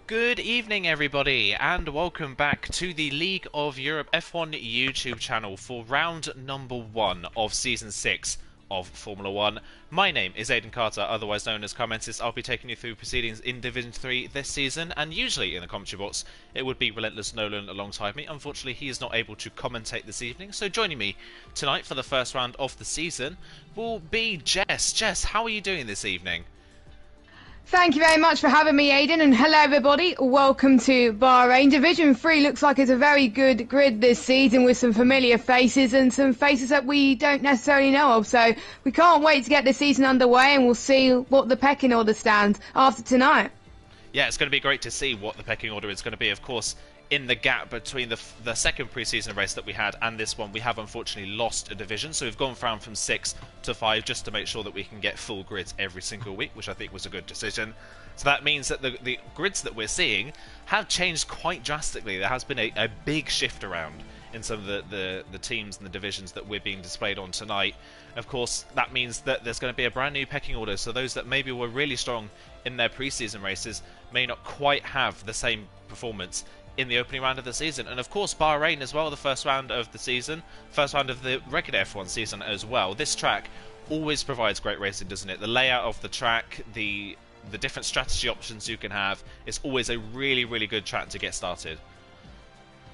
Good evening, everybody, and welcome back to the League of Europe F1 YouTube channel for round number 1 of Season 6 of Formula 1. My name is Aidan Carter, otherwise known as Carmentis. I'll be taking you through proceedings in Division 3 this season, and usually in the commentary box it would be Relentless Nolan alongside me. Unfortunately, he is not able to commentate this evening, so joining me tonight for the first round of the season will be Jess. Jess, how are you doing this evening? Thank you very much for having me, Aidan, and hello everybody. Welcome to Bahrain. Division 3 looks like it's a very good grid this season with some familiar faces and some faces that we don't necessarily know of. So we can't wait to get the season underway, and we'll see what the pecking order stands after tonight. Yeah, it's going to be great to see what the pecking order is going to be. Of course, in the gap between the second pre-season race that we had and this one, we have unfortunately lost a division, so we've gone from 6 to 5 just to make sure that we can get full grids every single week, which I think was a good decision. So that means that the grids that we're seeing have changed quite drastically. There has been a big shift around in some of the teams and the divisions that we're being displayed on tonight. Of course, that means that there's going to be a brand new pecking order, so those that maybe were really strong in their pre-season races may not quite have the same performance in the opening round of the season. And of course Bahrain as well, the first round of the season, first round of the regular F1 season as well. This track always provides great racing, doesn't it? The layout of the track, the different strategy options you can have, it's always a really good track to get started.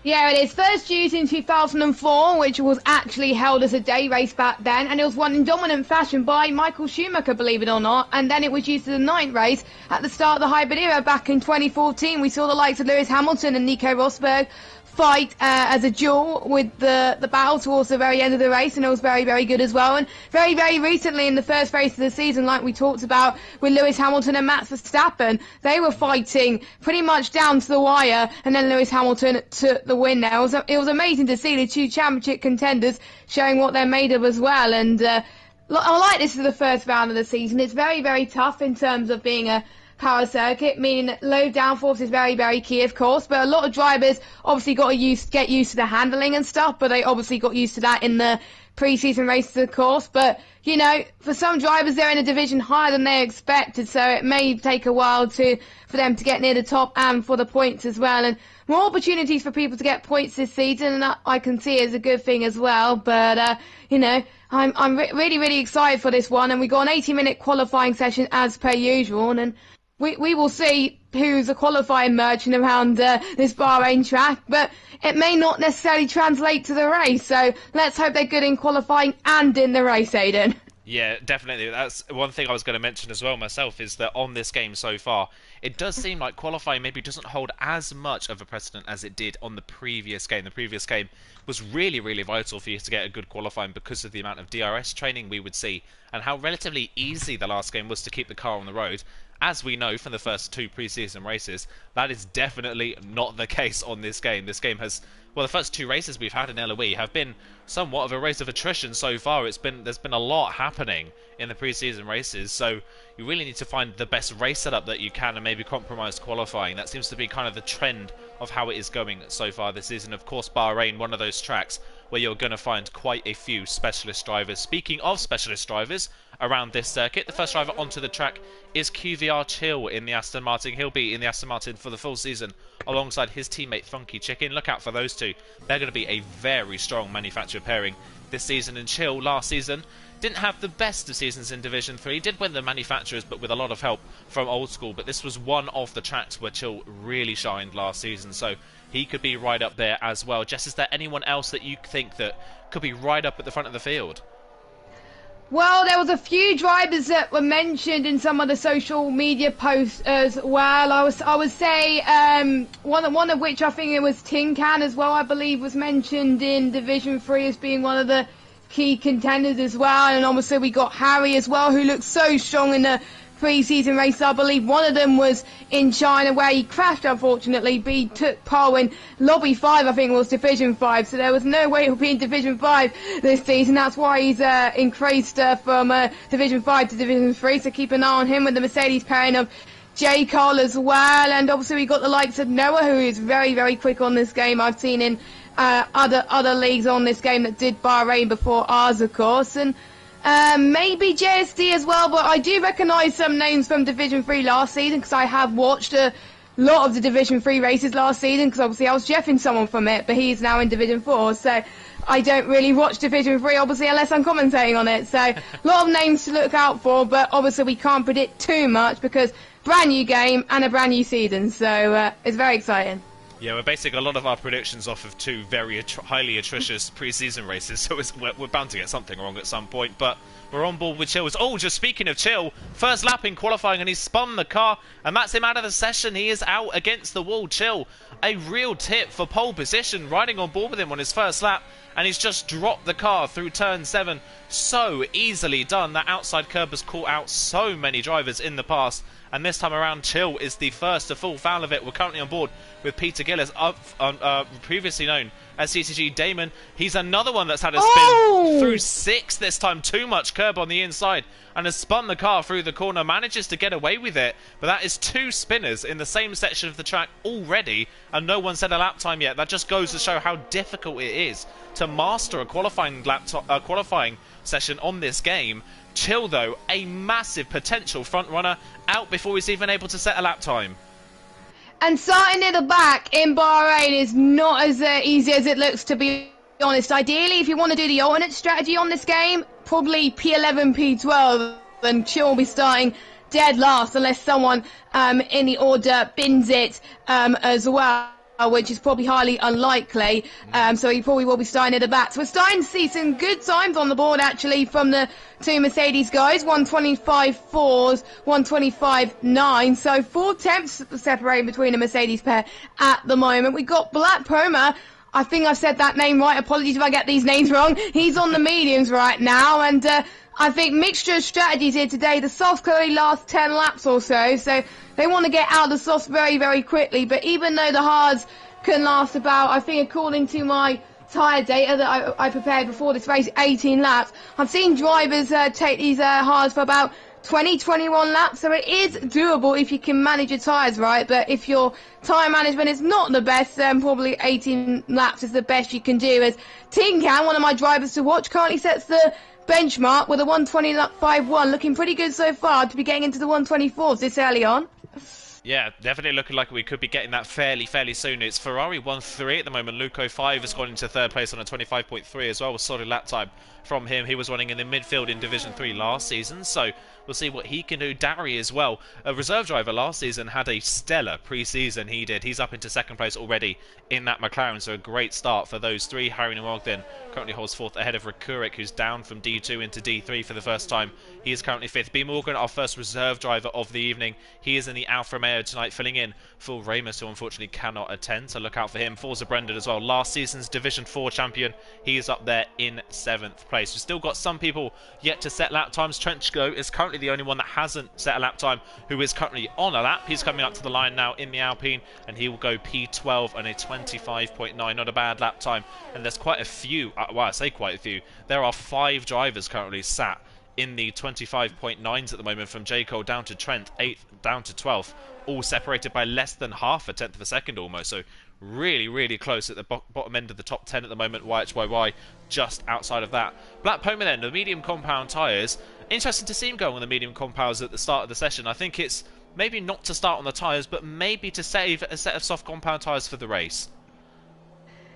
Yeah, it is. First used in 2004, which was actually held as a day race back then, and it was won in dominant fashion by Michael Schumacher, believe it or not, and then it was used as a night race at the start of the hybrid era back in 2014. We saw the likes of Lewis Hamilton and Nico Rosberg fight as a duel with the battle towards the very end of the race, and it was very good as well. And very recently in the first race of the season, like we talked about with Lewis Hamilton and Max Verstappen, they were fighting pretty much down to the wire, and then Lewis Hamilton took the win there. It was amazing to see the two championship contenders showing what they're made of as well. And I like this for the first round of the season. It's very tough in terms of being a power circuit, meaning that low downforce is very key, of course, but a lot of drivers obviously get used to the handling and stuff, but they obviously got used to that in the pre-season races, of course. But you know, for some drivers, they're in a division higher than they expected, so it may take a while for them to get near the top and for the points as well. And more opportunities for people to get points this season, and that I can see as a good thing as well. But you know, I'm really excited for this one, and we got an 80-minute qualifying session as per usual, and we will see who's a qualifying merchant around this Bahrain track, but it may not necessarily translate to the race, so let's hope they're good in qualifying and in the race, Aidan. Yeah, definitely. That's one thing I was going to mention as well myself, is that on this game so far, it does seem like qualifying maybe doesn't hold as much of a precedent as it did on the previous game. The previous game was really vital for you to get a good qualifying because of the amount of DRS training we would see and how relatively easy the last game was to keep the car on the road. As we know from the first 2 pre-season races, that is definitely not the case on this game. This game has, well, the first 2 races we've had in LOE have been somewhat of a race of attrition so far. There's been a lot happening in the pre-season races, so you really need to find the best race setup that you can and maybe compromise qualifying. That seems to be kind of the trend of how it is going so far this season. Of course, Bahrain, one of those tracks where you're going to find quite a few specialist drivers. Speaking of specialist drivers around this circuit, the first driver onto the track is QVR Chill in the Aston Martin. He'll be in the Aston Martin for the full season alongside his teammate Funky Chicken. Look out for those two. They're going to be a very strong manufacturer pairing this season. And Chill last season didn't have the best of seasons in Division 3. Did win the manufacturers, but with a lot of help from Old School. But this was one of the tracks where Chill really shined last season, so he could be right up there as well. Jess, is there anyone else that you think that could be right up at the front of the field? Well, there was a few drivers that were mentioned in some of the social media posts as well. I would say one of which I think it was Tin Can as well, I believe, was mentioned in Division 3 as being one of the key contenders as well. And obviously we got Harry as well, who looked so strong in the pre-season race. I believe one of them was in China where he crashed, unfortunately, but he took pole in Lobby 5, I think it was Division 5, so there was no way he'll be in Division 5 this season. That's why he's increased from Division 5 to Division 3, so keep an eye on him with the Mercedes pairing of J. Cole as well. And obviously we got the likes of Noah, who is very quick on this game. I've seen in other leagues on this game that did Bahrain before ours, of course, and maybe JSD as well, but I do recognise some names from Division 3 last season because I have watched lot of the Division 3 races last season, because obviously I was jeffing someone from it, but he's now in Division 4, so I don't really watch Division 3, obviously, unless I'm commentating on it. So a lot of names to look out for, but obviously we can't predict too much because brand new game and a brand new season, so it's very exciting. Yeah, we're basing a lot of our predictions off of two very highly atrocious pre-season races, so we're bound to get something wrong at some point, but we're on board with Chill. Oh, just speaking of Chill, first lap in qualifying and he's spun the car, and that's him out of the session. He is out against the wall. Chill, a real tip for pole position, riding on board with him on his first lap, and he's just dropped the car through turn 7. So easily done. That outside curb has caught out so many drivers in the past, and this time around Chill is the first to fall foul of it. We're currently on board with Peter Gillis, previously known as CTG Damon. He's another one that's had a spin through 6 this time. Too much curb on the inside and has spun the car through the corner, manages to get away with it, but that is 2 spinners in the same section of the track already, and no one said a lap time yet. That just goes to show how difficult it is to master a qualifying session on this game. Chill, though, a massive potential front runner, out before he's even able to set a lap time. And starting near the back in Bahrain is not as easy as it looks, to be honest. Ideally, if you want to do the alternate strategy on this game, probably P11, P12, and Chill will be starting dead last unless someone in the order bins it as well, which is probably highly unlikely. So he probably will be starting at the back. So we're starting to see some good times on the board, actually, from the 2 Mercedes guys. 125.4s, 125.9. So 4 tenths separating between the Mercedes pair at the moment. We got Black Puma. I think I've said that name right. Apologies if I get these names wrong. He's on the mediums right now, and I think mixture of strategies here today. The softs can only last 10 laps or so, so they want to get out of the softs very, very quickly. But even though the hards can last about, I think according to my tyre data that I prepared before this race, 18 laps, I've seen drivers take these hards for about 20, 21 laps, so it is doable if you can manage your tyres right. But if your tyre management is not the best, then probably 18 laps is the best you can do. As Tinkan, one of my drivers to watch, currently sets the benchmark with a 125.1, looking pretty good so far to be getting into the 124s this early on. Yeah, definitely looking like we could be getting that fairly soon. It's Ferrari 1-3 at the moment. Luco 5 has gone into 3rd place on a 25.3 as well, with solid lap time from him. He was running in the midfield in Division 3 last season, so we'll see what he can do. Darry as well, a reserve driver last season, had a stellar pre-season. He did. He's up into 2nd place already in that McLaren, so a great start for those 3. Harry Nwogden currently holds 4th ahead of Rikurik, who's down from D2 into D3 for the first time. He is currently 5th. B. Morgan, our first reserve driver of the evening. He is in the Alfa Romeo tonight, filling in for Ramus, who unfortunately cannot attend, so look out for him. Forza Brendan as well, last season's Division 4 champion. He is up there in 7th place. We've still got some people yet to set lap times. Trenchko is currently the only one that hasn't set a lap time, who is currently on a lap. He's coming up to the line now in the Alpine, and he will go P12 and a 25.9. Not a bad lap time. And there's quite a few, well, I say quite a few, there are 5 drivers currently sat in the 25.9s at the moment, from J. Cole down to Trent, 8th down to 12th, all separated by less than half a tenth of a second almost. So really close at the bottom end of the top 10 at the moment. YHYY just outside of that. Black Puma then, the medium compound tyres. Interesting to see him go on the medium compounds at the start of the session. I think it's maybe not to start on the tyres, but maybe to save a set of soft compound tyres for the race.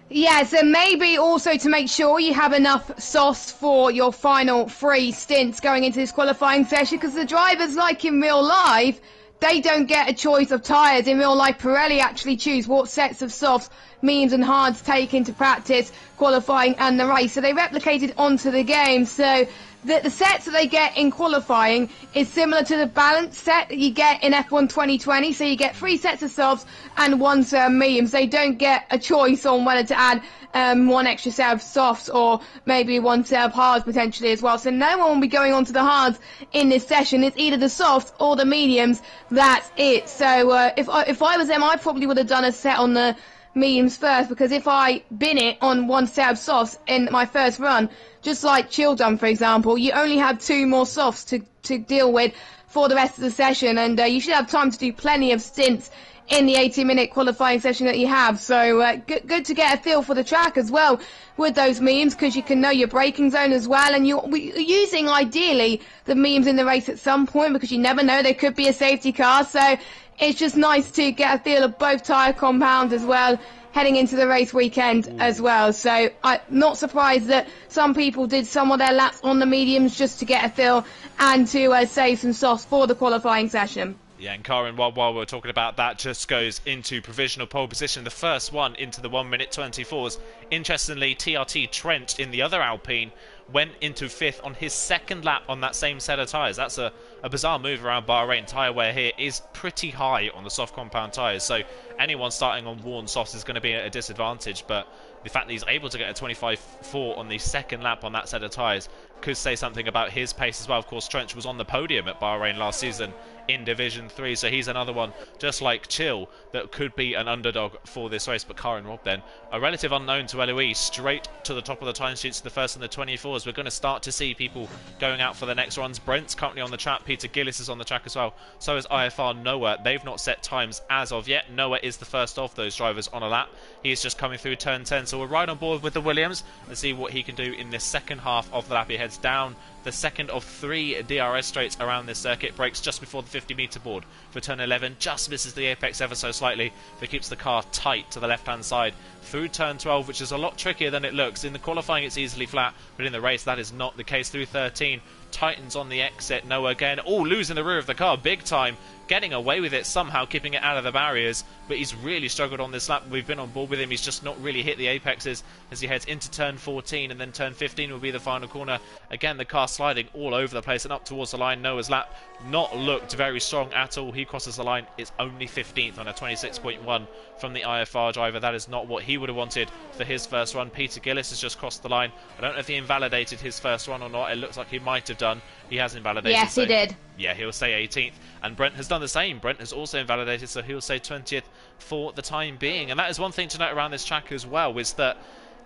Yeah, so maybe also to make sure you have enough sauce for your final 3 stints going into this qualifying session, because the drivers, like in real life, they don't get a choice of tyres. In real life, Pirelli actually choose what sets of softs, mediums and hards take into practice, qualifying and the race. So they replicated onto the game. So the sets that they get in qualifying is similar to the balance set that you get in F1 2020. So you get 3 sets of softs and 1 set of mediums. They don't get a choice on whether to add 1 extra set of softs or maybe 1 set of hards potentially as well. So no one will be going on to the hards in this session. It's either the softs or the mediums. That's it. So if I was them, I probably would have done a set on the mediums first, because if I bin it on 1 set of softs in my first run, just like Chill done, for example, you only have 2 more softs to deal with for the rest of the session, and you should have time to do plenty of stints in the 80-minute qualifying session that you have. So good to get a feel for the track as well with those memes, because you can know your braking zone as well, and you're using ideally the memes in the race at some point, because you never know, there could be a safety car. So it's just nice to get a feel of both tyre compounds as well, heading into the race weekend as well. So I'm not surprised that some people did some of their laps on the mediums just to get a feel and to save some softs for the qualifying session. Yeah, and Karen, while we're talking about that, just goes into provisional pole position, the first one into the 1 minute 24s. Interestingly, TRT Trent in the other Alpine went into 5th on his second lap on that same set of tyres. That's a bizarre move around Bahrain. Tyre wear here is pretty high on the soft compound tyres, so anyone starting on worn softs is going to be at a disadvantage, but the fact that he's able to get a 25.4 on the second lap on that set of tyres could say something about his pace as well. Of course, Trent was on the podium at Bahrain last season in Division 3, so he's another one, just like Chill, that could be an underdog for this race. But Karen Robb then, a relative unknown to LOE, straight to the top of the timesheets, the first and the 24s. We're going to start to see people going out for the next runs. Brent's currently on the track, Peter Gillis is on the track as well, so is IFR Noah. They've not set times as of yet. Noah is the first of those drivers on a lap. He is just coming through turn 10, so we're right on board with the Williams and see what he can do in this second half of the lap. He heads down the second of 3 DRS straights around this circuit, breaks just before the 50-metre board for turn 11, just misses the apex ever so slightly, but keeps the car tight to the left-hand side through turn 12, which is a lot trickier than it looks. In the qualifying it's easily flat, but in the race that is not the case. Through 13, tightens on the exit. Noah again, losing the rear of the car big time, getting away with it somehow, keeping it out of the barriers, but he's really struggled on this lap. We've been on board with him, he's just not really hit the apexes as he heads into turn 14, and then turn 15 will be the final corner. Again, the car sliding all over the place and up towards the line. Noah's lap not looked very strong at all. He crosses the line, it's only 15th on a 26.1 from the IFR driver. That is not what he would have wanted for his first run. Peter Gillis has just crossed the line. I don't know if he invalidated his first run or not. It looks like he might have done. He has invalidated. Yes, he did. Yeah, he'll say 18th. And Brent has done the same. Brent has also invalidated, so he'll say 20th for the time being. And that is one thing to note around this track as well, is that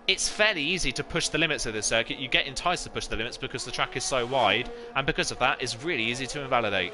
it's fairly easy to push the limits of this circuit. You get enticed to push the limits because the track is so wide, and because of that, it's really easy to invalidate.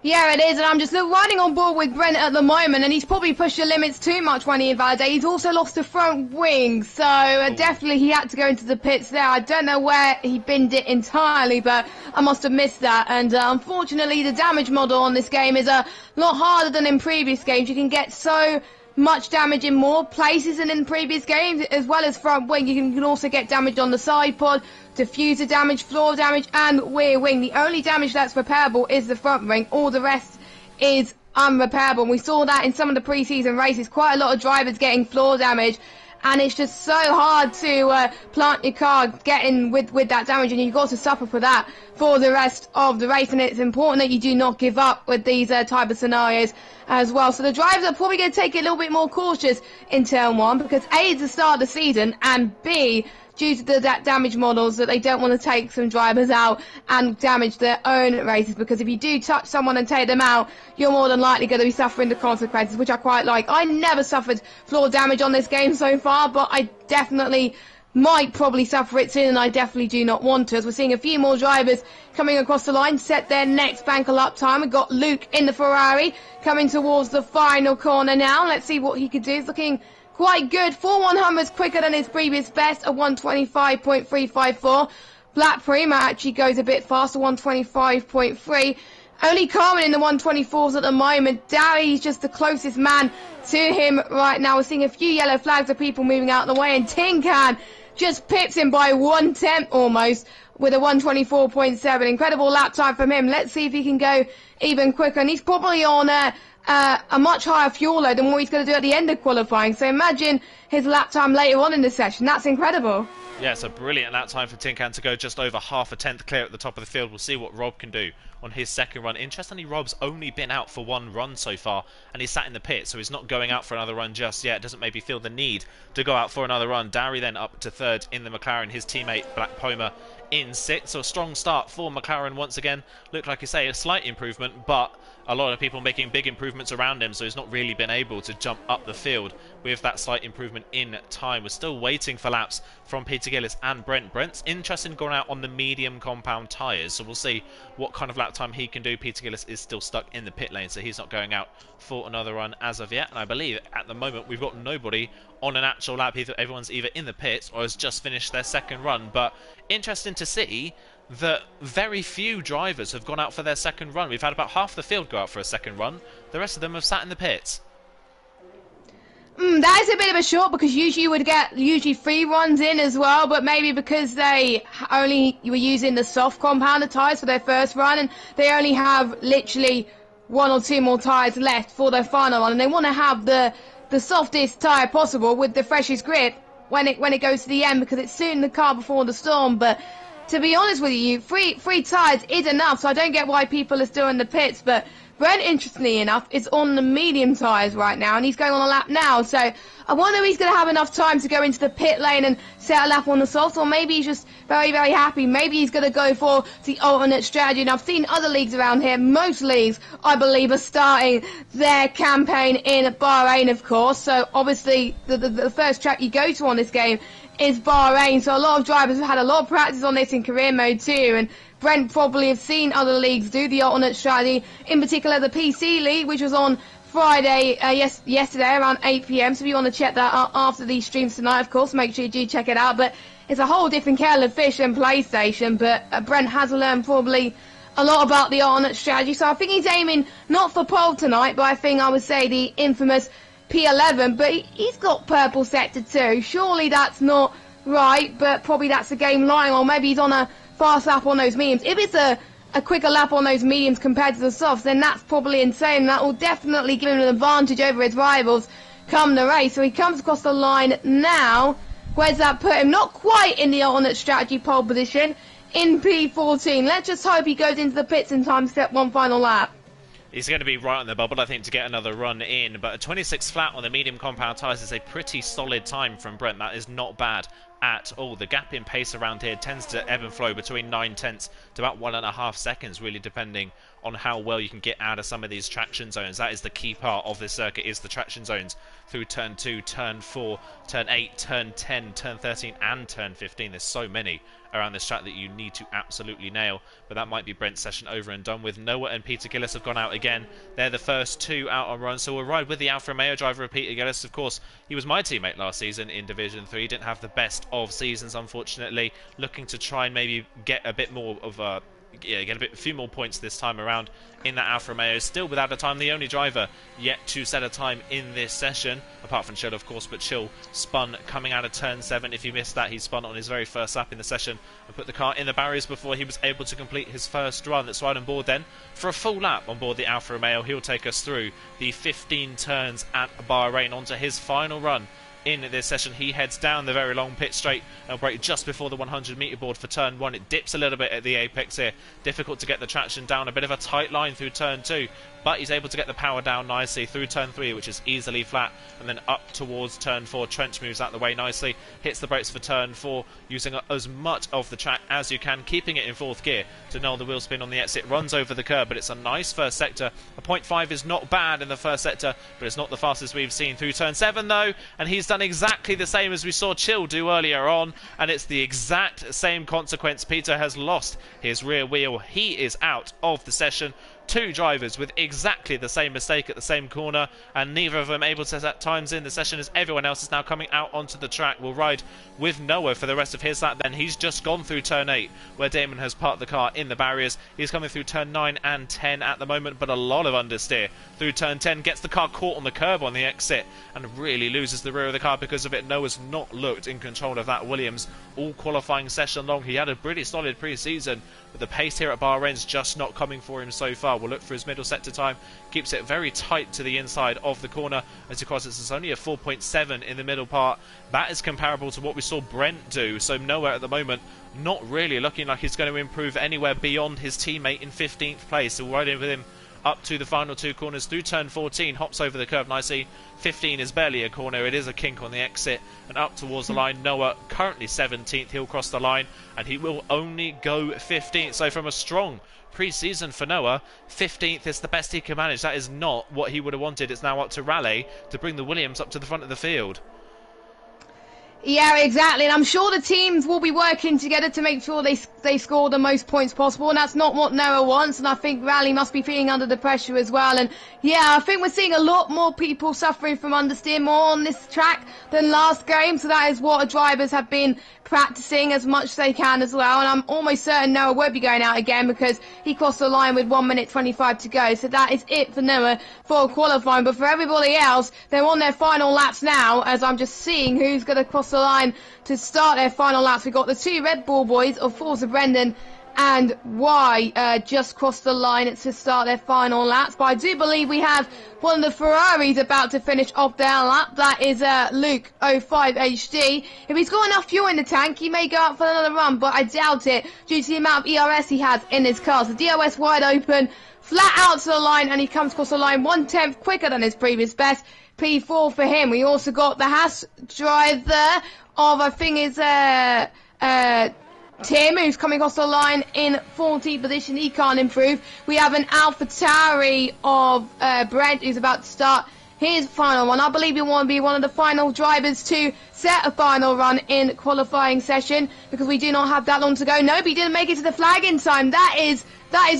Yeah, it is, and I'm just riding on board with Brent at the moment, and he's probably pushed the limits too much when he invalidated. He's also lost the front wing, so definitely he had to go into the pits there. I don't know where he binned it entirely, but I must have missed that. And unfortunately, the damage model on this game is a lot harder than in previous games. You can get so much damage in more places than in previous games, as well as front wing. You can also get damage on the side pod, diffuser damage, floor damage, and rear wing. The only damage that's repairable is the front wing. All the rest is unrepairable. And we saw that in some of the pre-season races. Quite a lot of drivers getting floor damage, and it's just so hard to plant your car getting with that damage, and you've got to suffer for that for the rest of the race. And it's important that you do not give up with these type of scenarios as well. So the drivers are probably going to take it a little bit more cautious in turn 1, because A, it's the start of the season, and B, due to the damage models, that they don't want to take some drivers out and damage their own races, because if you do touch someone and take them out, you're more than likely going to be suffering the consequences, which I quite like. I never suffered floor damage on this game so far, but I definitely might probably suffer it soon, and I definitely do not want to, as we're seeing a few more drivers coming across the line, set their next banker lap time. We've got Luke in the Ferrari coming towards the final corner now. Let's see what he could do. He's looking quite good. 4/100s quicker than his previous best, a 125.354. Black Prima actually goes a bit faster, 125.3. Only Carmen in the 124s at the moment. Darry's just the closest man to him right now. We're seeing a few yellow flags of people moving out of the way, and Tin Can just pips him by 1/10 almost with a 124.7. Incredible lap time from him. Let's see if he can go even quicker. And he's probably on a much higher fuel load than what he's going to do at the end of qualifying. So imagine his lap time later on in the session. That's incredible. Yeah, it's a brilliant lap time for Tin Can to go just over half a tenth clear at the top of the field. We'll see what Rob can do on his second run. Interestingly, Rob's only been out for one run so far, and he's sat in the pit, so he's not going out for another run just yet. Doesn't maybe feel the need to go out for another run. Darry then up to third in the McLaren. His teammate Black Poma in sixth. So a strong start for McLaren once again. Looked like you say a slight improvement, but a lot of people making big improvements around him, so he's not really been able to jump up the field with that slight improvement in time. We're still waiting for laps from Peter Gillis and Brent. Brent's interested in going out on the medium compound tyres, so we'll see what kind of lap time he can do. Peter Gillis is still stuck in the pit lane, so he's not going out for another run as of yet. And I believe at the moment we've got nobody on an actual lap. Everyone's either in the pits or has just finished their second run. But interesting to see that very few drivers have gone out for their second run. We've had about half the field go out for a second run. The rest of them have sat in the pits. That is a bit of a short, because usually you would get 3 runs in as well, but maybe because they only were using the soft compounder tyres for their first run, and they only have literally 1 or 2 more tyres left for their final run, and they want to have the softest tyre possible with the freshest grip when it goes to the end, because it's soon the car before the storm. But to be honest with you, three tyres is enough, so I don't get why people are still in the pits. But Brent, interestingly enough, is on the medium tyres right now, and he's going on a lap now. So I wonder if he's going to have enough time to go into the pit lane and set a lap on the soft, or maybe he's just very, very happy. Maybe he's going to go for the alternate strategy. And I've seen other leagues around here. Most leagues, I believe, are starting their campaign in Bahrain, of course. So obviously, the first track you go to on this game is Bahrain. So a lot of drivers have had a lot of practice on this in career mode too. And Brent probably have seen other leagues do the alternate strategy, in particular the PC League, which was on Friday, yesterday around 8 PM. So if you want to check that out after these streams tonight, of course, make sure you do check it out. But it's a whole different kettle of fish than PlayStation. But Brent has learned probably a lot about the alternate strategy. So I think he's aiming not for pole tonight, but I would say the infamous P11. But he's got purple sector too. Surely that's not right, but probably that's the game lying, or maybe he's on a fast lap on those mediums. If it's a quicker lap on those mediums compared to the softs, then that's probably insane. That will definitely give him an advantage over his rivals come the race. So he comes across the line now. Where's that put him? Not quite in the alternate strategy pole position, in P14. Let's just hope he goes into the pits in time to set one final lap. He's going to be right on the bubble, I think, to get another run in. But a 26 flat on the medium compound tyres is a pretty solid time from Brent. That is not bad at all. The gap in pace around here tends to ebb and flow between 9/10 to about 1.5 seconds, really depending on how well you can get out of some of these traction zones. That is the key part of this circuit, is the traction zones through turn 2, turn 4, turn 8, turn 10, turn 13 and turn 15. There's so many around this track that you need to absolutely nail. But that might be Brent's session over and done with. Noah and Peter Gillis have gone out again. They're the first 2 out on run, so we'll ride with the Alfa Romeo driver of Peter Gillis. Of course, he was my teammate last season in Division 3. Didn't have the best of seasons, unfortunately. Looking to try and maybe get a bit more of a get a few more points this time around in that Alfa Romeo. Still without a time, the only driver yet to set a time in this session, apart from Chill, of course. But Chill spun coming out of turn 7. If you missed that, he spun on his very first lap in the session and put the car in the barriers before he was able to complete his first run. Let's ride on board then for a full lap on board the Alfa Romeo. He'll take us through the 15 turns at Bahrain onto his final run in this session. He heads down the very long pit straight and brake just before the 100 metre board for turn 1. It dips a little bit at the apex here. Difficult to get the traction down. A bit of a tight line through turn 2, but he's able to get the power down nicely through turn 3, which is easily flat, and then up towards turn 4. Trench moves out the way nicely, hits the brakes for turn 4, using as much of the track as you can, keeping it in 4th gear to null the wheel spin on the exit. Runs over the curb, but it's a nice first sector. A 0.5 is not bad in the first sector, but it's not the fastest we've seen through turn 7 though, and he's done exactly the same as we saw Chill do earlier on, and it's the exact same consequence. Peter has lost his rear wheel. He is out of the session. 2 drivers with exactly the same mistake at the same corner, and neither of them able to set times in the session, as everyone else is now coming out onto the track. We'll ride with Noah for the rest of his lap then. He's just gone through turn 8, where Damon has parked the car in the barriers. He's coming through turn 9 and 10 at the moment, but a lot of understeer through turn 10. Gets the car caught on the curb on the exit and really loses the rear of the car because of it. Noah's not looked in control of that Williams all qualifying session long. He had a pretty solid pre-season, but the pace here at Bahrain's just not coming for him so far. We'll look for his middle sector time. Keeps it very tight to the inside of the corner as he crosses. It's only a 4.7 in the middle part. That is comparable to what we saw Brent do. So Noah at the moment not really looking like he's going to improve anywhere beyond his teammate in 15th place. So we'll ride in with him up to the final 2 corners through turn 14, hops over the curve nicely. 15 is barely a corner, it is a kink on the exit, and up towards the line. Noah currently 17th, he'll cross the line and he will only go 15th. So from a strong pre-season for Noah, 15th is the best he can manage. That is not what he would have wanted. It's now up to Raleigh to bring the Williams up to the front of the field. Yeah, exactly. And I'm sure the teams will be working together to make sure they score the most points possible. And that's not what Noah wants. And I think Rally must be feeling under the pressure as well. And yeah, I think we're seeing a lot more people suffering from understeer more on this track than last game. So that is what drivers have been practicing as much as they can as well. And I'm almost certain Noah won't be going out again because he crossed the line with 1 minute 25 to go. So that is it for Noah for qualifying. But for everybody else, they're on their final laps now, as I'm just seeing who's going to cross the line to start their final laps. We've got the two Red Bull boys of Forza Brendan and Y just crossed the line to start their final laps. But I do believe we have one of the Ferraris about to finish off their lap. That is Luke 05 HD. If he's got enough fuel in the tank, he may go out for another run, but I doubt it due to the amount of ERS he has in his car. So DRS wide open, flat out to the line, and he comes across the line 1/10 quicker than his previous best. P4 for him. We also got the Haas driver of, I think is Tim, who's coming across the line in 14th position. He can't improve. We have an AlphaTauri of Brent, who's about to start his final one. I believe he will be one of the final drivers to set a final run in qualifying session, because we do not have that long to go. No, but he didn't make it to the flag in time. That is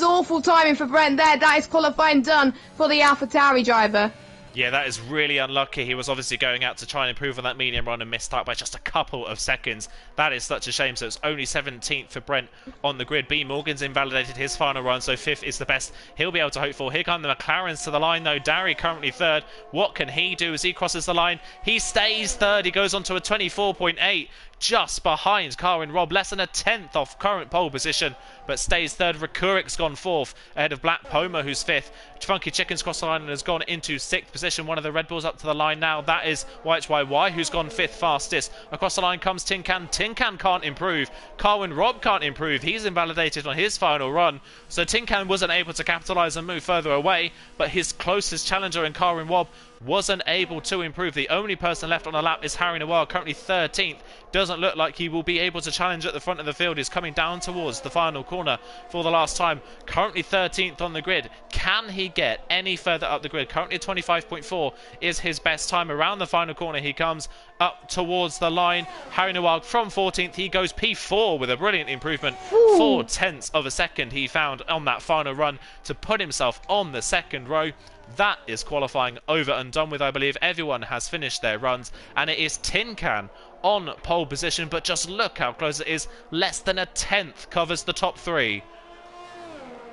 awful timing for Brent there. That is qualifying done for the AlphaTauri driver. Yeah, that is really unlucky. He was obviously going out to try and improve on that medium run and missed out by just a couple of seconds. That is such a shame. So it's only 17th for Brent on the grid. B. Morgan's invalidated his final run, so 5th is the best he'll be able to hope for. Here come the McLarens to the line, though. Darry currently 3rd. What can he do as he crosses the line? He stays 3rd. He goes on to a 24.8. Just behind Carwin Robb, less than a 10th off current pole position, but stays 3rd. Rekurik's gone 4th, ahead of Black Poma, who's 5th. Funky Chicken's crossed the line and has gone into 6th position. One of the Red Bulls up to the line now. That is YHYY, who's gone 5th fastest. Across the line comes Tin Can. Tin Can can't improve. Carwin Robb can't improve. He's invalidated on his final run. So Tin Can wasn't able to capitalise and move further away, but his closest challenger in Carwin Robb wasn't able to improve. The only person left on the lap is Harry Noir, currently 13th. Doesn't look like he will be able to challenge at the front of the field. He's coming down towards the final corner for the last time. Currently 13th on the grid. Can he get any further up the grid? Currently 25.4 is his best time. Around the final corner he comes up towards the line. Harry Noir from 14th. He goes P4 with a brilliant improvement. Ooh. 0.4 of a second he found on that final run to put himself on the second row. That is qualifying over and done with. I believe everyone has finished their runs, and it is Tin Can on pole position, but just look how close it is. Less than a 10th covers the top 3.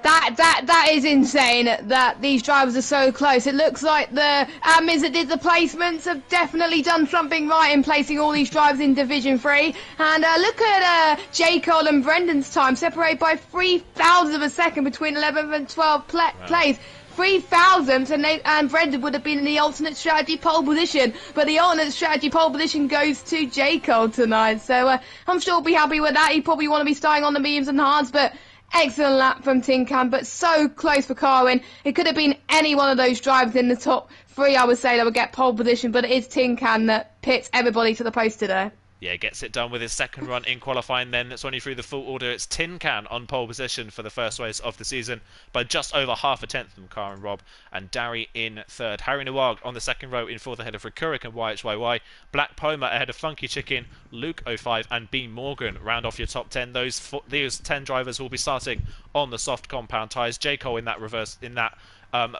That is insane that these drivers are so close. It looks like the admins that did the placements have definitely done something right in placing all these drivers in Division 3. And look at J. Cole and Brendan's time, separated by 3,000 of a second between 11th and 12th place. 3,000, and Brendan would have been in the alternate strategy pole position, but the alternate strategy pole position goes to J. Cole tonight. So I'm sure he'll be happy with that. He probably want to be starting on the mediums and hards, but excellent lap from Tin Can, but so close for Carwin. It could have been any one of those drivers in the top 3, I would say, that would get pole position, but it is Tin Can that pits everybody to the post today. Yeah, gets it done with his second run in qualifying then. It's running through the full order. It's Tin Can on pole position for the first race of the season by just over half a tenth from Carwin Robb, and Darry in 3rd. Harry Noir on the second row in 4th ahead of Rikurik and YHYY. Black Poma ahead of Funky Chicken, Luke 05 and B Morgan round off your top 10. Those 10 drivers will be starting on the soft compound tyres. J. Cole in that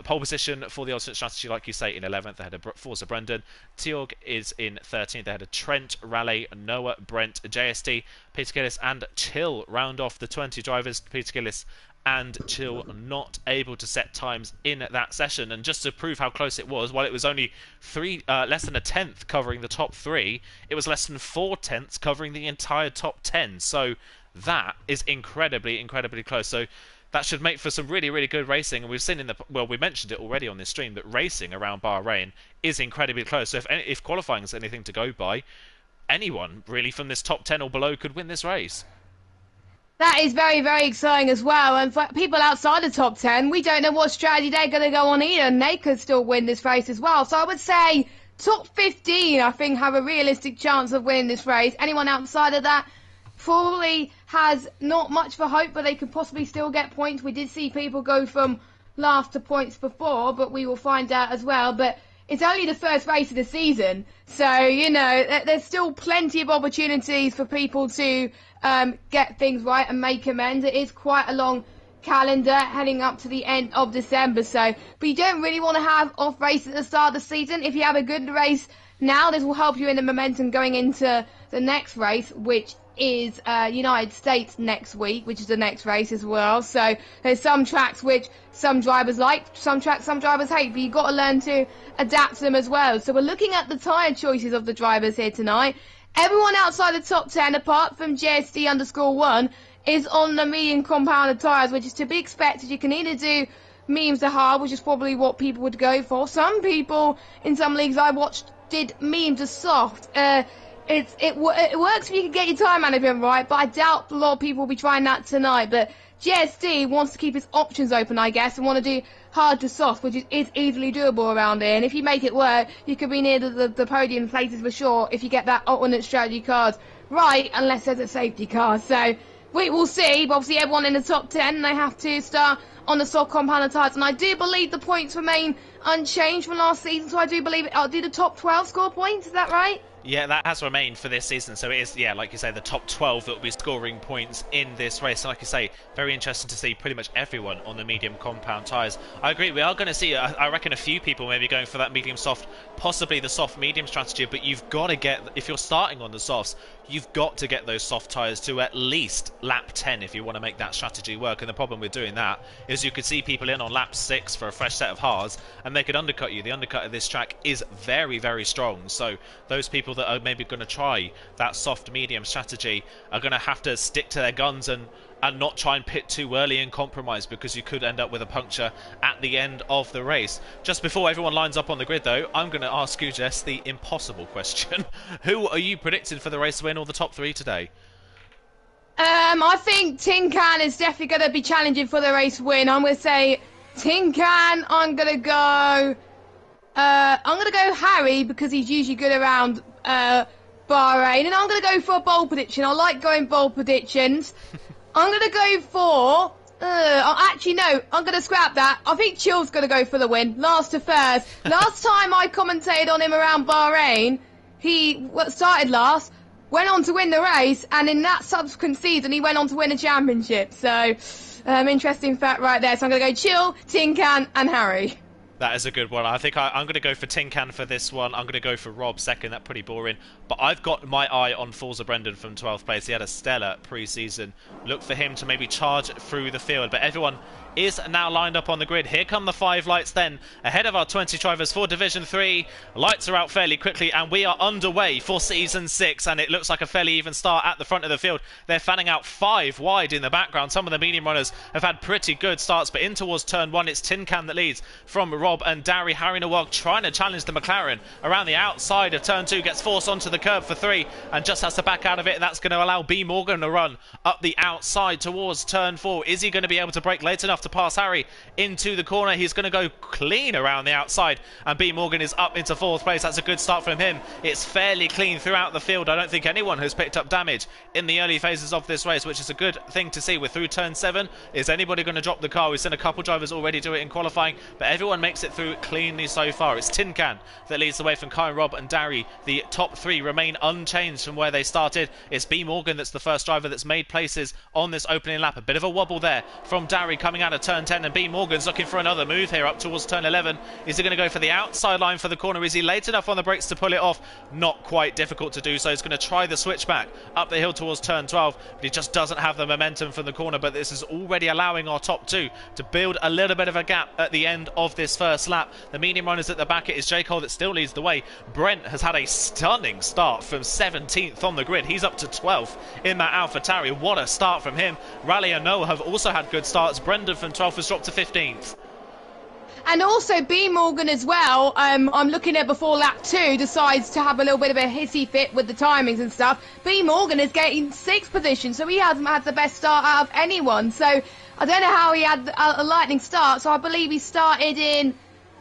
pole position for the alternate strategy, like you say, in 11th ahead of Forza Brendan. Teorg is in 13th ahead of Trent, Raleigh, Noah, Brent, JSD, Peter Gillis and Chill round off the 20 drivers. Peter Gillis and Chill not able to set times in that session. And just to prove how close it was, while it was only less than a 10th covering the top 3, it was less than 4/10 covering the entire top 10. So that is incredibly, incredibly close. So that should make for some really, really good racing. And we've seen we mentioned it already on this stream, that racing around Bahrain is incredibly close. So if qualifying is anything to go by, anyone really from this top 10 or below could win this race. That is very, very exciting as well. And for people outside the top 10, we don't know what strategy they're going to go on either, and they could still win this race as well. So I would say top 15, I think, have a realistic chance of winning this race. Anyone outside of that probably has not much for hope, but they could possibly still get points. We did see people go from last to points before, but we will find out as well. But it's only the first race of the season. So, you know, there's still plenty of opportunities for people to get things right and make amends. It is quite a long calendar heading up to the end of December. So, but you don't really want to have off races at the start of the season. If you have a good race now, this will help you in the momentum going into the next race, which is United States next week, which is the next race as well. So there's some tracks which some drivers like, some tracks some drivers hate, but you've got to learn to adapt to them as well. So we're looking at the tyre choices of the drivers here tonight. Everyone outside the top 10, apart from JSD_1, is on the medium compounded tyres, which is to be expected. You can either do mediums to hard, which is probably what people would go for. Some people in some leagues I watched did medium to soft. It works if you can get your time management right, but I doubt a lot of people will be trying that tonight. But GSD wants to keep his options open, I guess, and want to do hard to soft, which is easily doable around here. And if you make it work, you could be near the podium places for sure if you get that alternate strategy card right, unless there's a safety car. So we will see. But obviously, everyone in the top 10, they have to start on the soft compounded tyres. And I do believe the points remain unchanged from last season, so I do believe I'll do the top 12 score points. Is that right? Yeah, that has remained for this season, so it is, yeah, like you say, the top 12 that will be scoring points in this race. And like you say, very interesting to see pretty much everyone on the medium compound tyres. I agree, we are going to see, I reckon, a few people maybe going for that medium soft, possibly the soft medium strategy, but you've got to get, if you're starting on the softs, you've got to get those soft tyres to at least lap 10 if you want to make that strategy work. And the problem with doing that is you could see people in on lap 6 for a fresh set of hards, and they could undercut you. The undercut of this track is very, very strong, so those people that are maybe going to try that soft medium strategy are going to have to stick to their guns and not try and pit too early and compromise, because you could end up with a puncture at the end of the race. Just before everyone lines up on the grid though, I'm going to ask you, Jess, the impossible question. Who are you predicting for the race win or the top 3 today? I think Tin Can is definitely going to be challenging for the race win. I'm going to say Tin Can. I'm going to go Harry, because he's usually good around Bahrain, and I'm going to go for a bold prediction. I like going bold predictions. I'm going to go for... actually, no, I'm going to scrap that. I think Chill's going to go for the win. Last to first. Last time I commentated on him around Bahrain, he started last, went on to win the race, and in that subsequent season, he went on to win a championship. So, interesting fact right there. So I'm going to go Chill, Tin Can, and Harry. That is a good one. I think I'm going to go for Tin Can for this one. I'm going to go for Rob second. That's pretty boring. But I've got my eye on Forza Brendan from 12th place. He had a stellar pre-season. Look for him to maybe charge through the field. But everyone is now lined up on the grid. Here come the 5 lights then, ahead of our 20 drivers for Division 3. Lights are out fairly quickly, and we are underway for Season 6, and it looks like a fairly even start at the front of the field. They're fanning out 5 wide in the background. Some of the medium runners have had pretty good starts, but in towards turn 1, it's Tin Can that leads from Rob and Dari. Harry Nawag trying to challenge the McLaren around the outside of turn 2, gets forced onto the curb for 3, and just has to back out of it, and that's going to allow B. Morgan to run up the outside towards turn 4. Is he going to be able to brake late enough to pass Harry into the corner? He's going to go clean around the outside, and B. Morgan is up into 4th place. That's a good start from him. It's fairly clean throughout the field. I don't think anyone has picked up damage in the early phases of this race, which is a good thing to see. We're through turn 7. Is anybody going to drop the car? We've seen a couple drivers already do it in qualifying, but everyone makes it through cleanly so far. It's Tin Can that leads the way from Kai, Rob and Dari. The top 3 remain unchanged from where they started. It's B. Morgan that's the first driver that's made places on this opening lap. A bit of a wobble there from Dari coming out of turn 10, and B. Morgan's looking for another move here up towards turn 11. Is he going to go for the outside line for the corner? Is he late enough on the brakes to pull it off? Not quite. Difficult to do so. He's going to try the switchback up the hill towards turn 12, but he just doesn't have the momentum from the corner. But this is already allowing our top 2 to build a little bit of a gap at the end of this first lap. The medium runners at the back, it is J. Cole that still leads the way. Brent has had a stunning start from 17th on the grid. He's up to 12th in that AlphaTauri. What a start from him. Rally and Noah have also had good starts. Brendan from 12th has dropped to 15th. And also B. Morgan as well, I'm looking at before lap 2, decides to have a little bit of a hissy fit with the timings and stuff. B. Morgan is getting 6th position, so he hasn't had the best start out of anyone. So I don't know how he had a lightning start, so I believe he started in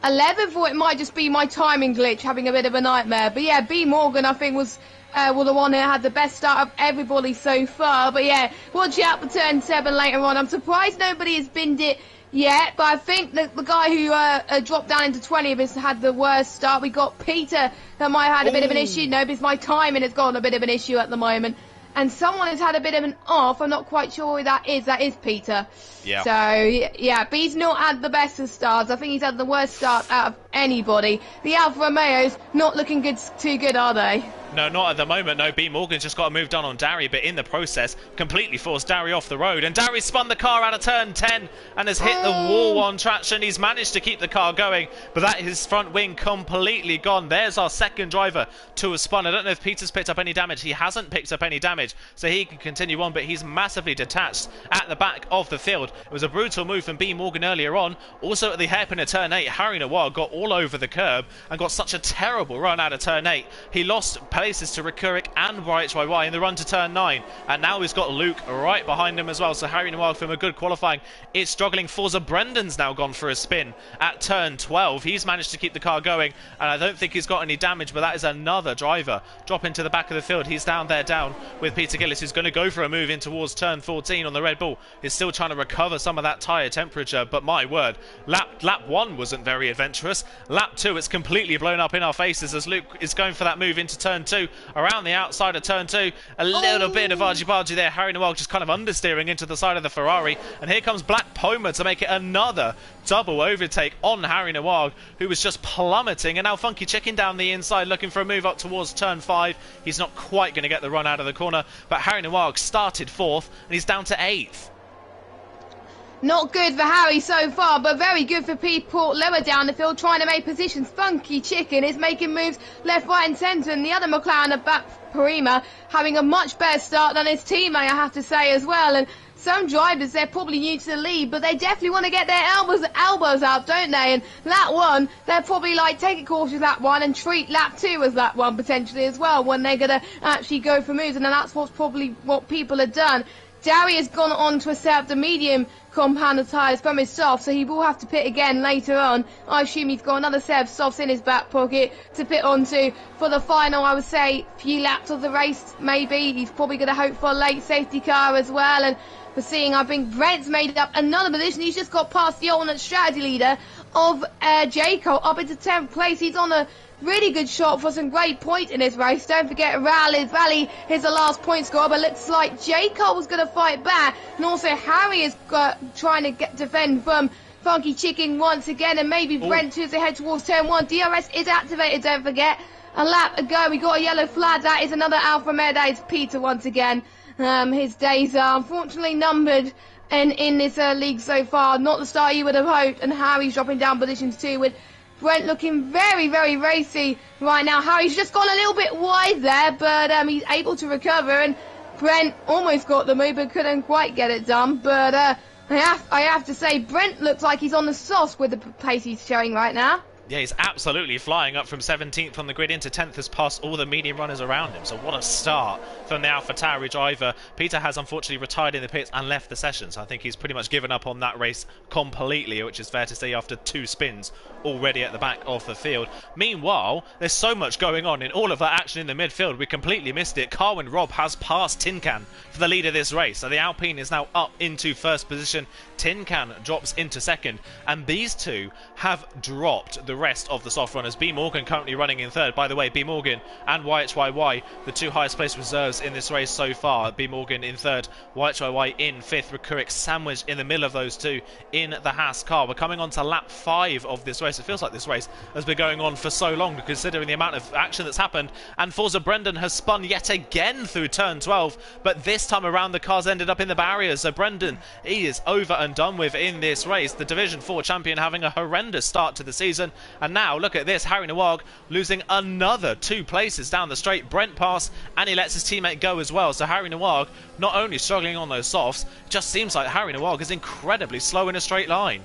11th, or it might just be my timing glitch having a bit of a nightmare. But yeah, B. Morgan I think was the one who had the best start of everybody so far. But yeah, watch out for turn 7 later on. I'm surprised nobody has binned it yet, but I think that the guy who dropped down into 20th has had the worst start. We got Peter that might have had a bit of an issue. No, because my timing has got a bit of an issue at the moment. And someone has had a bit of an off. I'm not quite sure who that is. That is Peter. Yeah. So, yeah, but he's not had the best of starts. I think he's had the worst start out of anybody. The Alfa Romeos not looking too good, are they? No, not at the moment. No, B. Morgan's just got a move done on Darry, but in the process, completely forced Darry off the road. And Darry spun the car out of turn 10 and has hit the wall on traction. He's managed to keep the car going, but that is his front wing completely gone. There's our second driver to have spun. I don't know if Peter's picked up any damage. He hasn't picked up any damage, so he can continue on, but he's massively detached at the back of the field. It was a brutal move from B. Morgan earlier on. Also at the hairpin of turn 8, Harry Noir got all over the curb and got such a terrible run out of turn 8. He lost places to Rikurik and YHYY in the run to turn 9, and now he's got Luke right behind him as well. So Harry Noir, from a good qualifying, is struggling. Forza Brendan's now gone for a spin at turn 12. He's managed to keep the car going, and I don't think he's got any damage, but that is another driver drop into the back of the field. He's down with Peter Gillis, who's going to go for a move in towards turn 14 on the Red Bull. He's still trying to recover some of that tyre temperature, but my word, lap 1 wasn't very adventurous. Lap 2, it's completely blown up in our faces as Luke is going for that move into turn 2, around the outside of turn 2. A little bit of argy-bargy there. Harry Noir just kind of understeering into the side of the Ferrari, and here comes Black Poma to make it another double overtake on Harry Noir, who was just plummeting. And now Funky Chicken down the inside looking for a move up towards turn 5. He's not quite going to get the run out of the corner, but Harry Noir started 4th and he's down to 8th. Not good for Harry so far, but very good for people lower down the field trying to make positions. Funky Chicken is making moves left, right and centre, and the other McLaren at back, Parima, having a much better start than his teammate, I have to say, as well. And some drivers, they're probably new to the lead, but they definitely want to get their elbows out, don't they? And lap 1, they're probably like, take it cautious lap 1 and treat lap 2 as lap 1 potentially as well, when they're going to actually go for moves. And then that's probably what people have done. Darry has gone on to accept the medium compound tyres from his soft, so he will have to pit again later on. I assume he's got another set of softs in his back pocket to pit onto for the final, I would say, few laps of the race, maybe. He's probably going to hope for a late safety car as well. And for seeing, I think Brent's made up another position. He's just got past the alternate strategy leader of Jaco up into 10th place. He's on a really good shot for some great points in this race. Don't forget Rally is the last point scorer, but looks like Jacob was going to fight back. And also Harry is trying to defend from Funky Chicken once again, and maybe Brent too, as they head towards turn 1. DRS is activated, don't forget. A lap ago, we got a yellow flag. That is another Alfa Romeo. That is Peter once again. His days are unfortunately numbered in this league so far. Not the start you would have hoped, and Harry's dropping down positions too, with Brent looking very, very racy right now. Harry's just gone a little bit wide there, but he's able to recover, and Brent almost got the move, but couldn't quite get it done. But I have to say, Brent looks like he's on the sauce with the pace he's showing right now. Yeah, he's absolutely flying up from 17th on the grid into 10th, has passed all the medium runners around him. So what a start from the AlphaTauri driver. Peter has unfortunately retired in the pits and left the session, so I think he's pretty much given up on that race completely, which is fair to say after 2 spins already at the back of the field. Meanwhile, there's so much going on in all of that action in the midfield, we completely missed it. Carwin Robb has passed Tin Can for the lead of this race, so the Alpine is now up into first position. Tin Can drops into second, and these two have dropped the rest of the soft runners. B. Morgan currently running in third. By the way, B. Morgan and YHYY, the 2 highest placed reserves in this race so far. B. Morgan in third, YHYY in fifth. Rikurik sandwiched in the middle of those two in the Haas car. We're coming on to lap 5 of this race. It feels like this race has been going on for so long, considering the amount of action that's happened. And Forza Brendan has spun yet again through turn 12, but this time around the cars ended up in the barriers. So Brendan, he is over and done with in this race. The Division 4 champion having a horrendous start to the season. And now, look at this, Harry Noir losing another 2 places down the straight. Brent passed, and he lets his teammate go as well. So Harry Noir not only struggling on those softs, just seems like Harry Noir is incredibly slow in a straight line.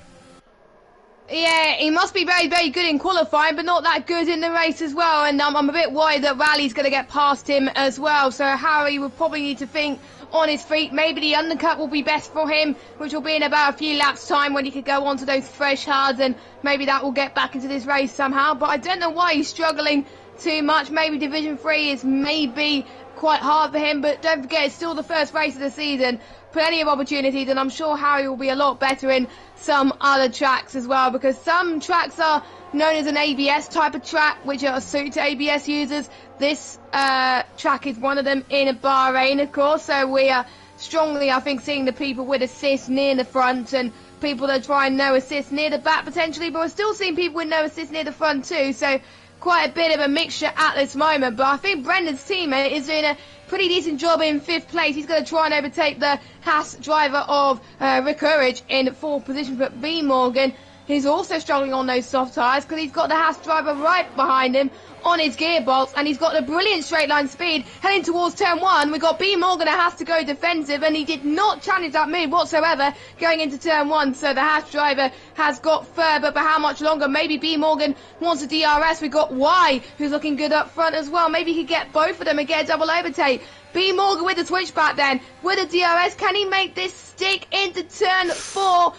Yeah, he must be very, very good in qualifying, but not that good in the race as well. And I'm a bit worried that Rally's going to get past him as well. So Harry will probably need to think on his feet. Maybe the undercut will be best for him, which will be in about a few laps' time when he could go on to those fresh hards, and maybe that will get back into this race somehow. But I don't know why he's struggling too much. Maybe Division 3 is maybe quite hard for him, but don't forget, it's still the first race of the season. Plenty of opportunities, and I'm sure Harry will be a lot better in some other tracks as well, because some tracks are known as an ABS type of track, which are suited to ABS users. This track is one of them in Bahrain, of course, so we are strongly, I think, seeing the people with assist near the front and people that try no assist near the back potentially, but we're still seeing people with no assist near the front too, so quite a bit of a mixture at this moment. But I think Brendan's teammate is doing a pretty decent job in 5th place. He's going to try and overtake the Haas driver of Rick Urich in 4th position, but B. Morgan, who's also struggling on those soft tyres because he's got the Haas driver right behind him on his gearbox, and he's got a brilliant straight line speed heading towards turn 1. We've got B. Morgan that has to go defensive, and he did not challenge that move whatsoever going into turn 1, so the Haas driver has got third, but for how much longer? Maybe B. Morgan wants a DRS. We've got Y, who's looking good up front as well. Maybe he could get both of them and get a double overtake. B. Morgan with the switchback then, with a DRS. Can he make this stick into turn 4?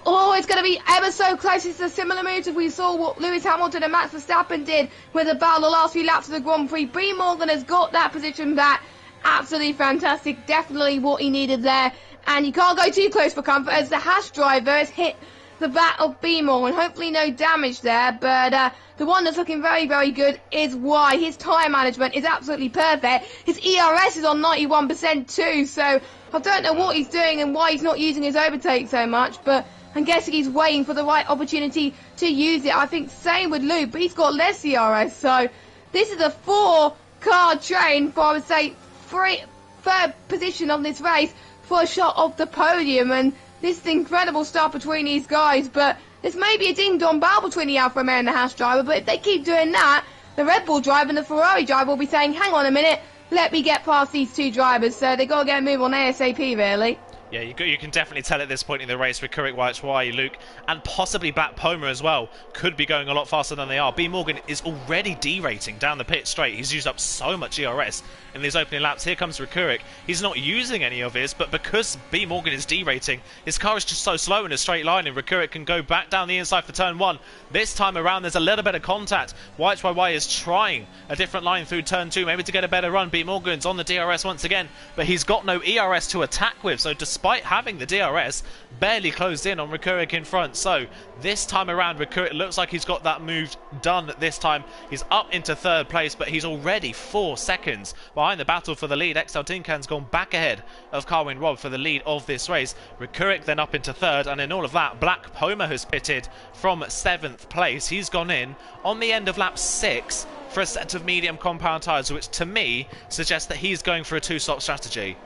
Oh, it's going to be ever so close. It's a similar move to we saw what Lewis Hamilton and Max Verstappen did with the battle the last few laps of the Grand Prix. B. Morgan has got that position back. Absolutely fantastic. Definitely what he needed there. And you can't go too close for comfort as the Haas driver has hit the back of B. Morgan. Hopefully no damage there. But the one that's looking very, very good is Y. His tyre management is absolutely perfect. His ERS is on 91% too. So I don't know what he's doing and why he's not using his overtake so much. But I'm guessing he's waiting for the right opportunity to use it. I think same with Luke, but he's got less ERS. So this is a 4-car train for, I would say, third position on this race for a shot of the podium. And this is an incredible start between these guys. But this may be a ding-dong battle between the Alfa Romeo and the Haas driver. But if they keep doing that, the Red Bull driver and the Ferrari driver will be saying, hang on a minute, let me get past these two drivers. So they've got to get a move on ASAP, really. Yeah, you can definitely tell at this point in the race, Rick White's why Luke and possibly Back Poma as well could be going a lot faster than they are. B. Morgan is already derating down the pit straight. He's used up so much ERS in these opening laps. Here comes Rick. He's not using any of his, but because B. Morgan is derating, his car is just so slow in a straight line, and Rick can go back down the inside for turn 1. This time around, there's a little bit of contact. White YY is trying a different line through turn 2, maybe to get a better run. B. Morgan's on the DRS once again, but he's got no ERS to attack with, so despite having the DRS, barely closed in on Rick in front. So this time around, Rick looks like he's got that move done this time. He's up into 3rd place, but he's already 4 seconds behind the battle for the lead. XL Tinkan's gone back ahead of Carwin Robb for the lead of this race. Rick then up into 3rd, and in all of that, Black Poma has pitted from 7th place. He's gone in on the end of lap 6 for a set of medium compound tyres, which to me suggests that he's going for a 2-stop strategy.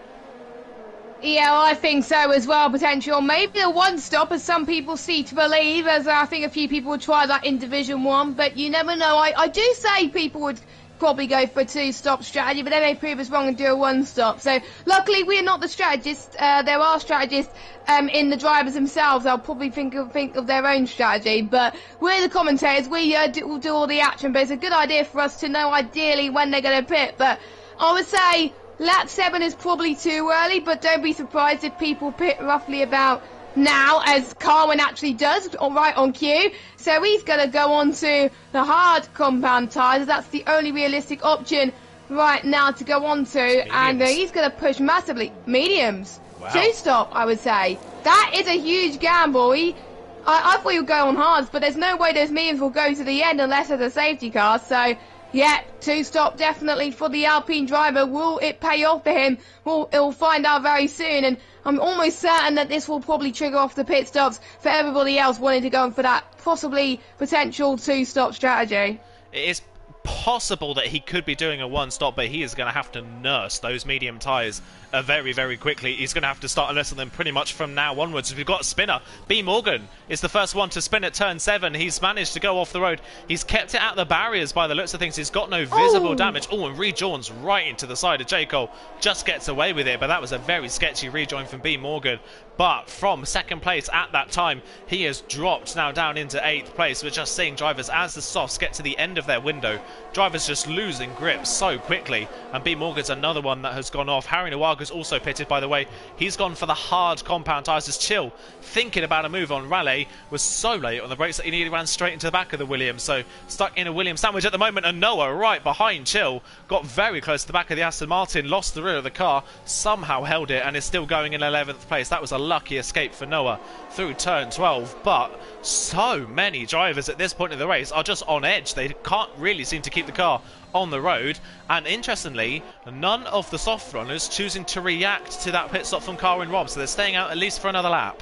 Yeah, well, I think so as well, potential. Maybe a 1-stop, as some people see to believe, as I think a few people would try that in Division 1, but you never know. I do say people would probably go for a 2-stop strategy, but they may prove us wrong and do a 1-stop. So luckily we're not the strategists. There are strategists in the drivers themselves. They'll probably think of their own strategy, but we're the commentators. We will do all the action, but it's a good idea for us to know ideally when they're going to pit. But I would say lap 7 is probably too early, but don't be surprised if people pit roughly about now, as Carwin actually does, right on cue. So he's going to go on to the hard compound tyres. That's the only realistic option right now to go on to. Mediums. And he's going to push massively. Mediums. Wow. 2-stop, I would say. That is a huge gamble. I thought he would go on hards, but there's no way those mediums will go to the end unless there's a safety car. So yeah, 2-stop definitely for the Alpine driver. Will it pay off for him? We'll find out very soon, and I'm almost certain that this will probably trigger off the pit stops for everybody else wanting to go for that possibly potential 2-stop strategy. It is possible that he could be doing a 1-stop, but he is going to have to nurse those medium tyres very, very quickly. He's going to have to start lesson them pretty much from now onwards. If we've got a spinner, B. Morgan is the first one to spin at turn 7. He's managed to go off the road. He's kept it at the barriers by the looks of things. He's got no visible damage. Oh, and rejoins right into the side of J. Cole. Just gets away with it, but that was a very sketchy rejoin from B. Morgan. but from second place at that time, he has dropped now down into 8th place. We're just seeing drivers as the softs get to the end of their window, drivers just losing grip so quickly, and B Morgan's another one that has gone off. Harry Nawaga's also pitted, by the way. He's gone for the hard compound tyres as Chill, thinking about a move on Raleigh, was so late on the brakes that he nearly ran straight into the back of the Williams, so stuck in a Williams sandwich at the moment. And Noah, right behind Chill, got very close to the back of the Aston Martin, lost the rear of the car, somehow held it, and is still going in 11th place. That was a lucky escape for Noah through turn 12, but so many drivers at this point of the race are just on edge. They can't really seem to keep the car on the road, and interestingly, none of the soft runners choosing to react to that pit stop from Carwin Robb, so they're staying out at least for another lap.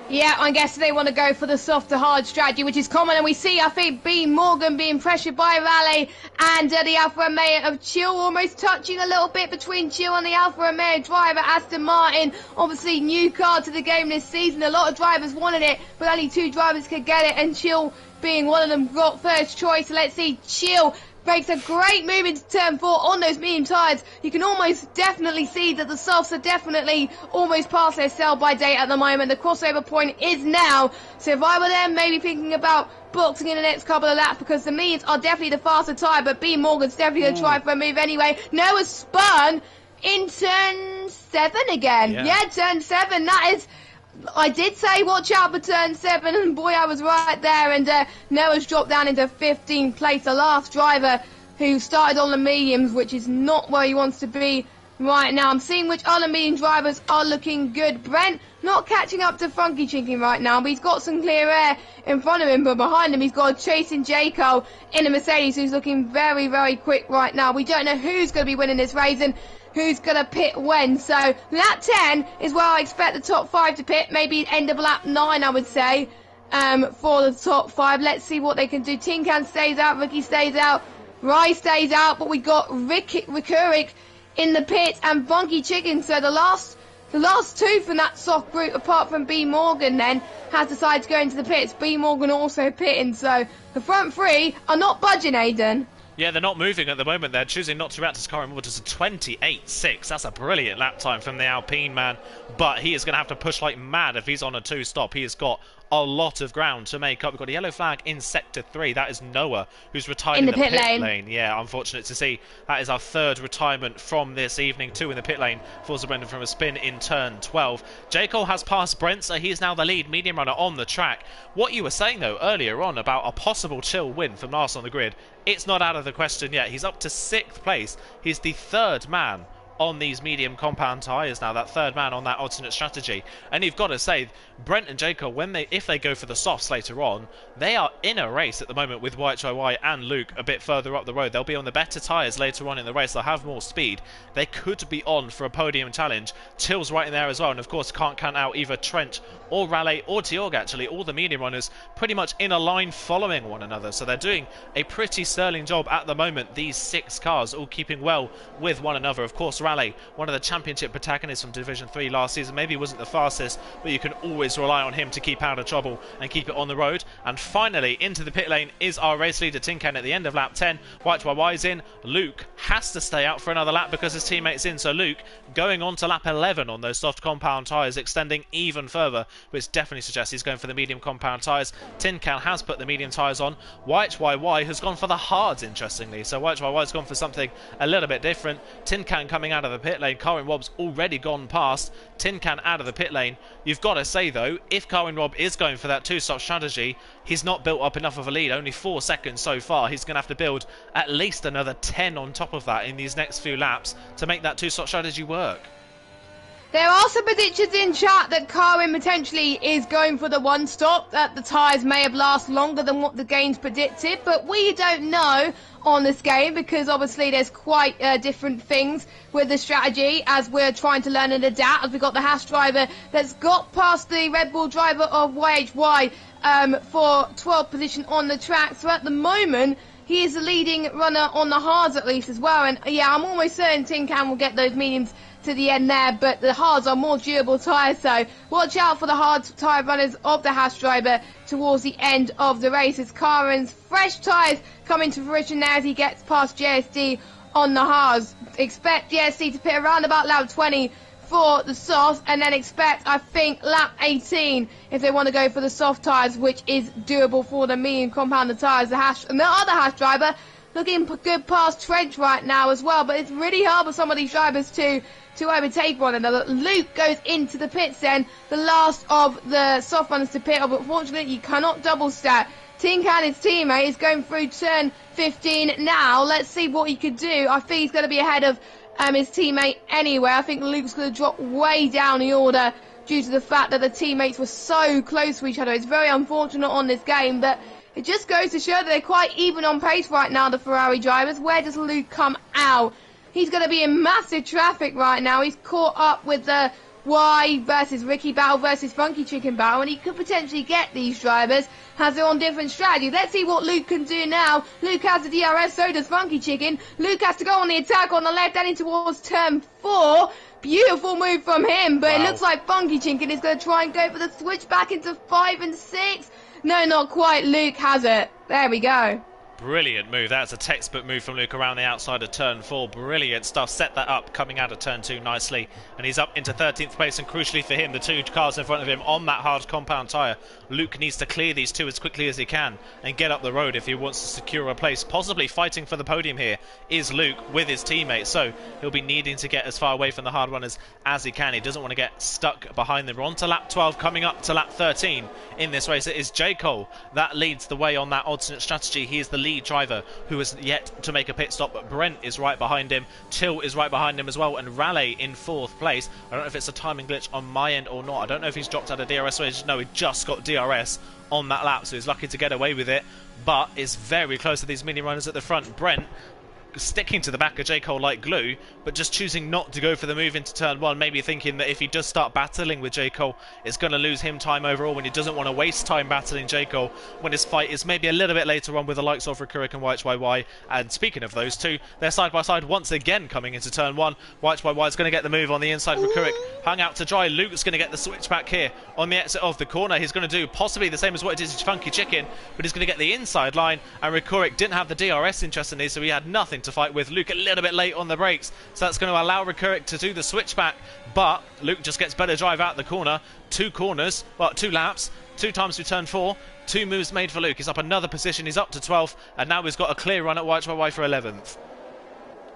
Yeah, I guess they want to go for the soft to hard strategy, which is common, and we see, I think, B Morgan being pressured by Raleigh and the Alfa Romeo of Chill, almost touching a little bit between Chill and the Alfa Romeo driver, Aston Martin. Obviously, new car to the game this season. A lot of drivers wanted it, but only 2 drivers could get it, and Chill being one of them got first choice. So let's see, Chill makes a great move into turn 4 on those medium tyres. You can almost definitely see that the softs are definitely almost past their sell-by date at the moment. The crossover point is now. So if I were them, maybe thinking about boxing in the next couple of laps, because the mediums are definitely the faster tyre, but B Morgan's definitely going to try for a move anyway. Noah spun in turn 7 again. Yeah, turn 7. That is... I did say watch out for turn 7, and boy, I was right there. And Noah's dropped down into 15th place, the last driver who started on the mediums, which is not where he wants to be right now. I'm seeing which other medium drivers are looking good. Brent not catching up to Funky Chicken right now, but he's got some clear air in front of him, but behind him he's got Chasing Jaco in a Mercedes who's looking very, very quick right now. We don't know who's going to be winning this race and who's going to pit when. So lap 10 is where I expect the top 5 to pit, maybe end of lap 9 I would say, for the top 5. Let's see what they can do. Tin Can stays out, Ricky stays out, Rye stays out, but we got Rikurik in the pit and Funky Chicken. So the last 2 from that soft group, apart from B Morgan, then has decided to go into the pits. B Morgan also pitting, so the front 3 are not budging, Aiden. Yeah, they're not moving at the moment. They're choosing not to react to Skyrim, which is a 28.6. That's a brilliant lap time from the Alpine man. But he is going to have to push like mad if he's on a 2-stop. He has got a lot of ground to make up. We've got a yellow flag in sector 3. That is Noah, who's retired in the pit lane. Yeah, unfortunate to see. That is our 3rd retirement from this evening. 2 in the pit lane. Forza Brendan from a spin in turn 12. J. Cole has passed Brent, so he's now the lead medium runner on the track. What you were saying, though, earlier on about a possible Chill win from last on the grid, it's not out of the question yet. He's up to 6th place. He's the 3rd man on these medium compound tyres now, that 3rd man on that alternate strategy. And you've got to say, Brent and Jacob, if they go for the softs later on, they are in a race at the moment with White YY and Luke a bit further up the road. They'll be on the better tyres later on in the race. They'll have more speed. They could be on for a podium challenge. Chill's right in there as well, and of course can't count out either Trent or Raleigh or Tiorg actually. All the medium runners pretty much in a line following one another, so they're doing a pretty sterling job at the moment. These 6 cars all keeping well with one another. Of course, Raleigh, one of the championship protagonists from Division 3 last season, maybe wasn't the fastest, but you can always rely on him to keep out of trouble and keep it on the road. And finally, into the pit lane is our race leader Tin Can at the end of lap 10. White YY's in. Luke has to stay out for another lap because his teammate's in, so Luke going on to lap 11 on those soft compound tyres, extending even further, which definitely suggests he's going for the medium compound tyres. Tin Can has put the medium tyres on. White YY has gone for the hards, interestingly, so White YY's gone for something a little bit different. Tin Can coming out of the pit lane. Carwin Robb's already gone past. Tin Can out of the pit lane. You've got to say, though, if Carwin Robb is going for that 2-stop strategy, he's not built up enough of a lead. Only 4 seconds so far. He's going to have to build at least another 10 on top of that in these next few laps to make that 2-stop strategy work. There are some predictions in chat that Carwin potentially is going for the 1-stop, that the tyres may have lasted longer than what the games predicted, but we don't know on this game because obviously there's quite different things with the strategy as we're trying to learn and adapt, as we've got the Haas driver that's got past the Red Bull driver of YHY for 12th position on the track. So at the moment, he is the leading runner on the hards at least as well. And yeah, I'm almost certain Tin Can will get those mediums to the end there, but the hards are more durable tyres, so watch out for the hard tyre runners of the Haas driver towards the end of the race as Karen's fresh tyres coming to fruition now as he gets past JSD on the hards. Expect JSD to pit around about lap 20 for the softs, and then expect, I think, lap 18 if they want to go for the soft tyres, which is doable for the medium compounded tyres. And the other Haas driver looking good past Trench right now as well, but it's really hard for some of these drivers to overtake one another. Luke goes into the pits then, the last of the soft runners to pit, but fortunately you cannot double stack. Tinkan, his teammate, is going through turn 15 now. Let's see what he could do. I think he's going to be ahead of his teammate anyway. I think Luke's going to drop way down the order due to the fact that the teammates were so close to each other. It's very unfortunate on this game, but it just goes to show that they're quite even on pace right now, the Ferrari drivers. Where does Luke come out? He's going to be in massive traffic right now. He's caught up with the Y versus Ricky battle versus Funky Chicken battle, and he could potentially get these drivers as they're on different strategies. Let's see what Luke can do now. Luke has the DRS, so does Funky Chicken. Luke has to go on the attack on the left, heading towards turn 4. Beautiful move from him, but It looks like Funky Chicken is going to try and go for the switch back into 5 and 6. No, not quite. Luke has it. There we go. Brilliant move. That's a textbook move from Luke around the outside of turn 4. Brilliant stuff. Set that up coming out of turn 2 nicely. And he's up into 13th place. And crucially for him, the two cars in front of him on that hard compound tyre. Luke needs to clear these two as quickly as he can and get up the road if he wants to secure a place. Possibly fighting for the podium here is Luke with his teammates. So he'll be needing to get as far away from the hard runners as he can. He doesn't want to get stuck behind them. We're on to lap 12, coming up to lap 13 in this race. It is J. Cole that leads the way on that alternate strategy. He is the lead driver who has yet to make a pit stop, but Brent is right behind him, Till is right behind him as well, and Raleigh in 4th place. I don't know if it's a timing glitch on my end or not. I don't know if he's dropped out of DRS, so I just know he just got DRS on that lap, so he's lucky to get away with it, but is very close to these mini runners at the front. Brent sticking to the back of J. Cole like glue, but just choosing not to go for the move into turn 1, maybe thinking that if he does start battling with J. Cole, it's going to lose him time overall, when he doesn't want to waste time battling J. Cole when his fight is maybe a little bit later on with the likes of Rikurik and YHYY. And speaking of those two, they're side by side once again coming into turn 1. YHYY is going to get the move on the inside. Rikurik hung out to dry. Luke's going to get the switch back here on the exit of the corner. He's going to do possibly the same as what it is to Funky Chicken, but he's going to get the inside line, and Rikurik didn't have the DRS interestingly, so he had nothing to fight with. Luke a little bit late on the brakes, so that's going to allow Rikurik to do the switchback, but Luke just gets better drive out the corner. 2 corners, well, 2 laps, 2 times through turn 4, 2 moves made for Luke. He's up another position, he's up to 12th, and now he's got a clear run at YHYY for 11th.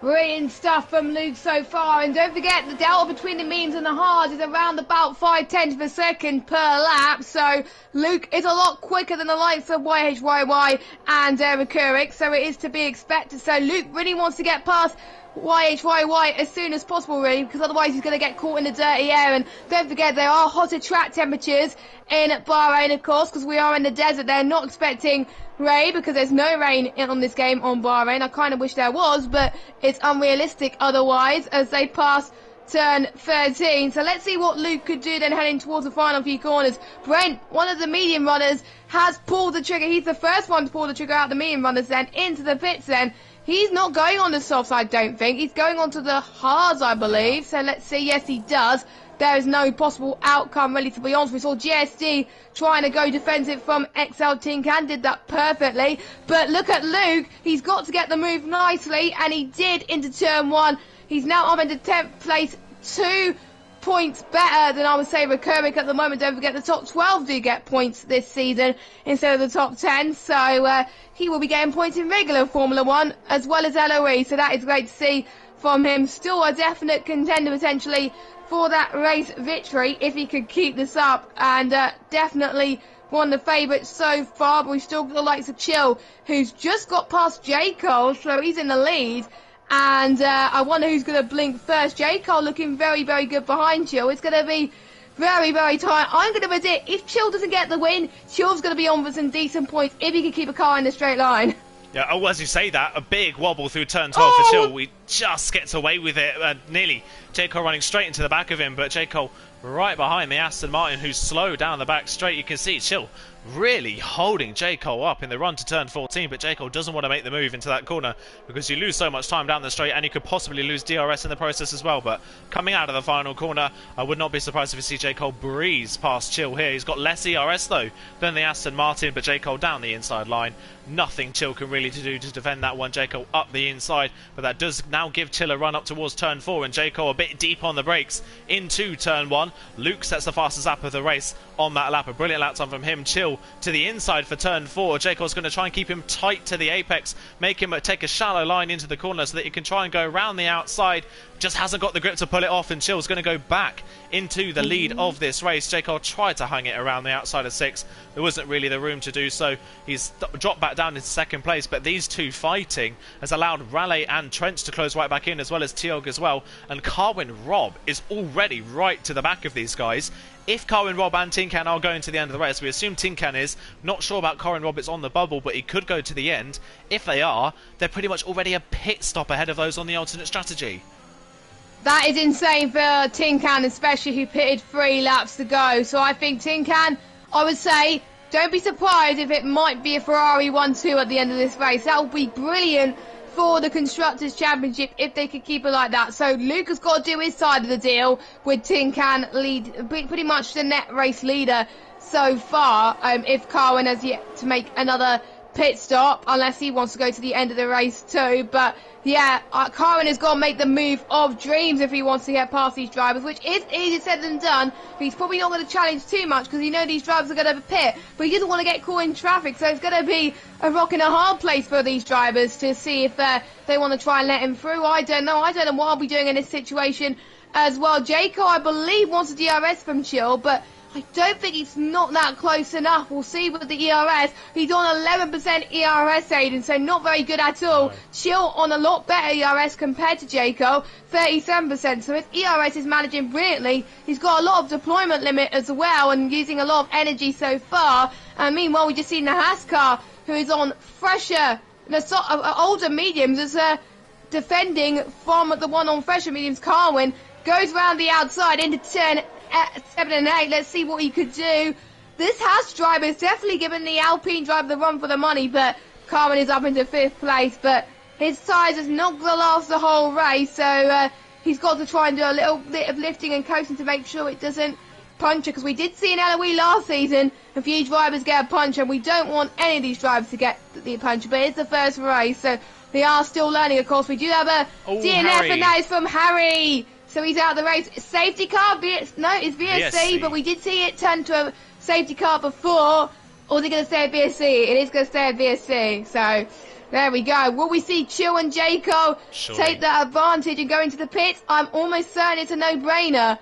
Brilliant stuff from Luke so far, and don't forget the delta between the mediums and the hards is around about 5/10 of a second per lap, so Luke is a lot quicker than the likes of YHYY and Rikurik, so it is to be expected. So Luke really wants to get past YHYY as soon as possible, really, because otherwise he's going to get caught in the dirty air. And don't forget, there are hotter track temperatures in Bahrain, of course, because we are in the desert. They're not expecting rain because there's no rain on this game on Bahrain. I kind of wish there was, but it's unrealistic otherwise as they pass turn 13. So let's see what Luke could do then heading towards the final few corners. Brent, one of the medium runners, has pulled the trigger. He's the first one to pull the trigger out the medium runners then into the pits then. He's not going on the soft side, don't think. He's going on to the hards, I believe. So let's see. Yes, he does. There is no possible outcome, really, to be honest. We saw GSD trying to go defensive from XL Tinkan, did that perfectly. But look at Luke. He's got to get the move nicely, and he did into turn 1. He's now up into 10th place, 2 points better than I would say Rikurik at the moment. Don't forget the top 12 do get points this season instead of the top 10. So he will be getting points in regular Formula 1 as well as LOE. So that is great to see from him. Still a definite contender potentially for that race victory if he could keep this up, and definitely one of the favourites so far. But we've still got the likes of Chill, who's just got past J. Cole, so he's in the lead. And I wonder who's going to blink first. J. Cole looking very, very good behind Chill. It's going to be very, very tight. I'm going to predict if Chill doesn't get the win, Chill's going to be on for some decent points if he can keep a car in the straight line. Yeah, oh, as you say that, a big wobble through turn 12 for Chill. We just gets away with it. Nearly J. Cole running straight into the back of him, but J. Cole right behind the Aston Martin, who's slow down the back straight. You can see Chill really holding J. Cole up in the run to turn 14, but J. Cole doesn't want to make the move into that corner because you lose so much time down the straight and you could possibly lose DRS in the process as well. But coming out of the final corner, I would not be surprised if you see J. Cole breeze past Chill here. He's got less ERS though than the Aston Martin, but J. Cole down the inside line. Nothing Chill can really do to defend that one. J. Cole up the inside, but that does now give Chill a run up towards turn 4, and J. Cole a bit deep on the brakes into turn 1. Luke sets the fastest lap of the race on that lap. A brilliant lap time from him. Chill to the inside for turn 4. J. Cole's going to try and keep him tight to the apex, make him take a shallow line into the corner so that he can try and go around the outside. Just hasn't got the grip to pull it off, and Chill's going to go back into the lead of this race. J. Cole tried to hang it around the outside of 6. There wasn't really the room to do so. He's dropped back down into second place, but these two fighting has allowed Raleigh and Trench to close right back in, as well as Teog as well. And Carwin Rob is already right to the back of these guys. If Carwin Rob and Tinkan are going to the end of the race, we assume Tinkan is. Not sure about Carwin Rob, it's on the bubble, but he could go to the end. If they are, they're pretty much already a pit stop ahead of those on the alternate strategy. That is insane for Tinkan, especially who pitted 3 laps to go. So I think Tinkan, I would say, don't be surprised if it might be a Ferrari 1-2 at the end of this race. That would be brilliant for the Constructors' Championship if they could keep it like that. So Luke has got to do his side of the deal with Tinkan lead, pretty much the net race leader so far. If Carwin has yet to make another pit stop, unless he wants to go to the end of the race too. But yeah, Carwin has got to make the move of dreams if he wants to get past these drivers, which is easier said than done. But he's probably not going to challenge too much because he knows these drivers are going to pit, but he doesn't want to get caught in traffic. So it's going to be a rock and a hard place for these drivers to see if they want to try and let him through. I don't know what I'll be doing in this situation as well. Jaco, I believe, wants a DRS from Chill, but I don't think he's not that close enough. We'll see with the ERS. He's on 11% ERS, Aiden, so not very good at all. No. Chill on a lot better ERS compared to Jaco, 37%. So his ERS is managing brilliantly. He's got a lot of deployment limit as well and using a lot of energy so far. And meanwhile, we just seen the Haskar, who is on fresher, older mediums, as defending from the one on fresher mediums. Carwin goes round the outside into 10. At 7 and 8, let's see what he could do. This Haas driver is definitely giving the Alpine driver the run for the money, but Carwin is up into 5th place, but his size is not going to last the whole race, so he's got to try and do a little bit of lifting and coasting to make sure it doesn't puncture, because we did see in LOE last season a few drivers get a puncture, and we don't want any of these drivers to get the puncture, but it's the first race, so they are still learning. Of course, we do have a DNF, Harry. And that is from Harry. So he's out of the race. Safety car? it's VSC, but we did see it turn to a safety car before. Or is it going to stay at VSC? It is going to stay at VSC. So there we go. Will we see Chill and Jaco take that advantage and go into the pits? I'm almost certain it's a no-brainer.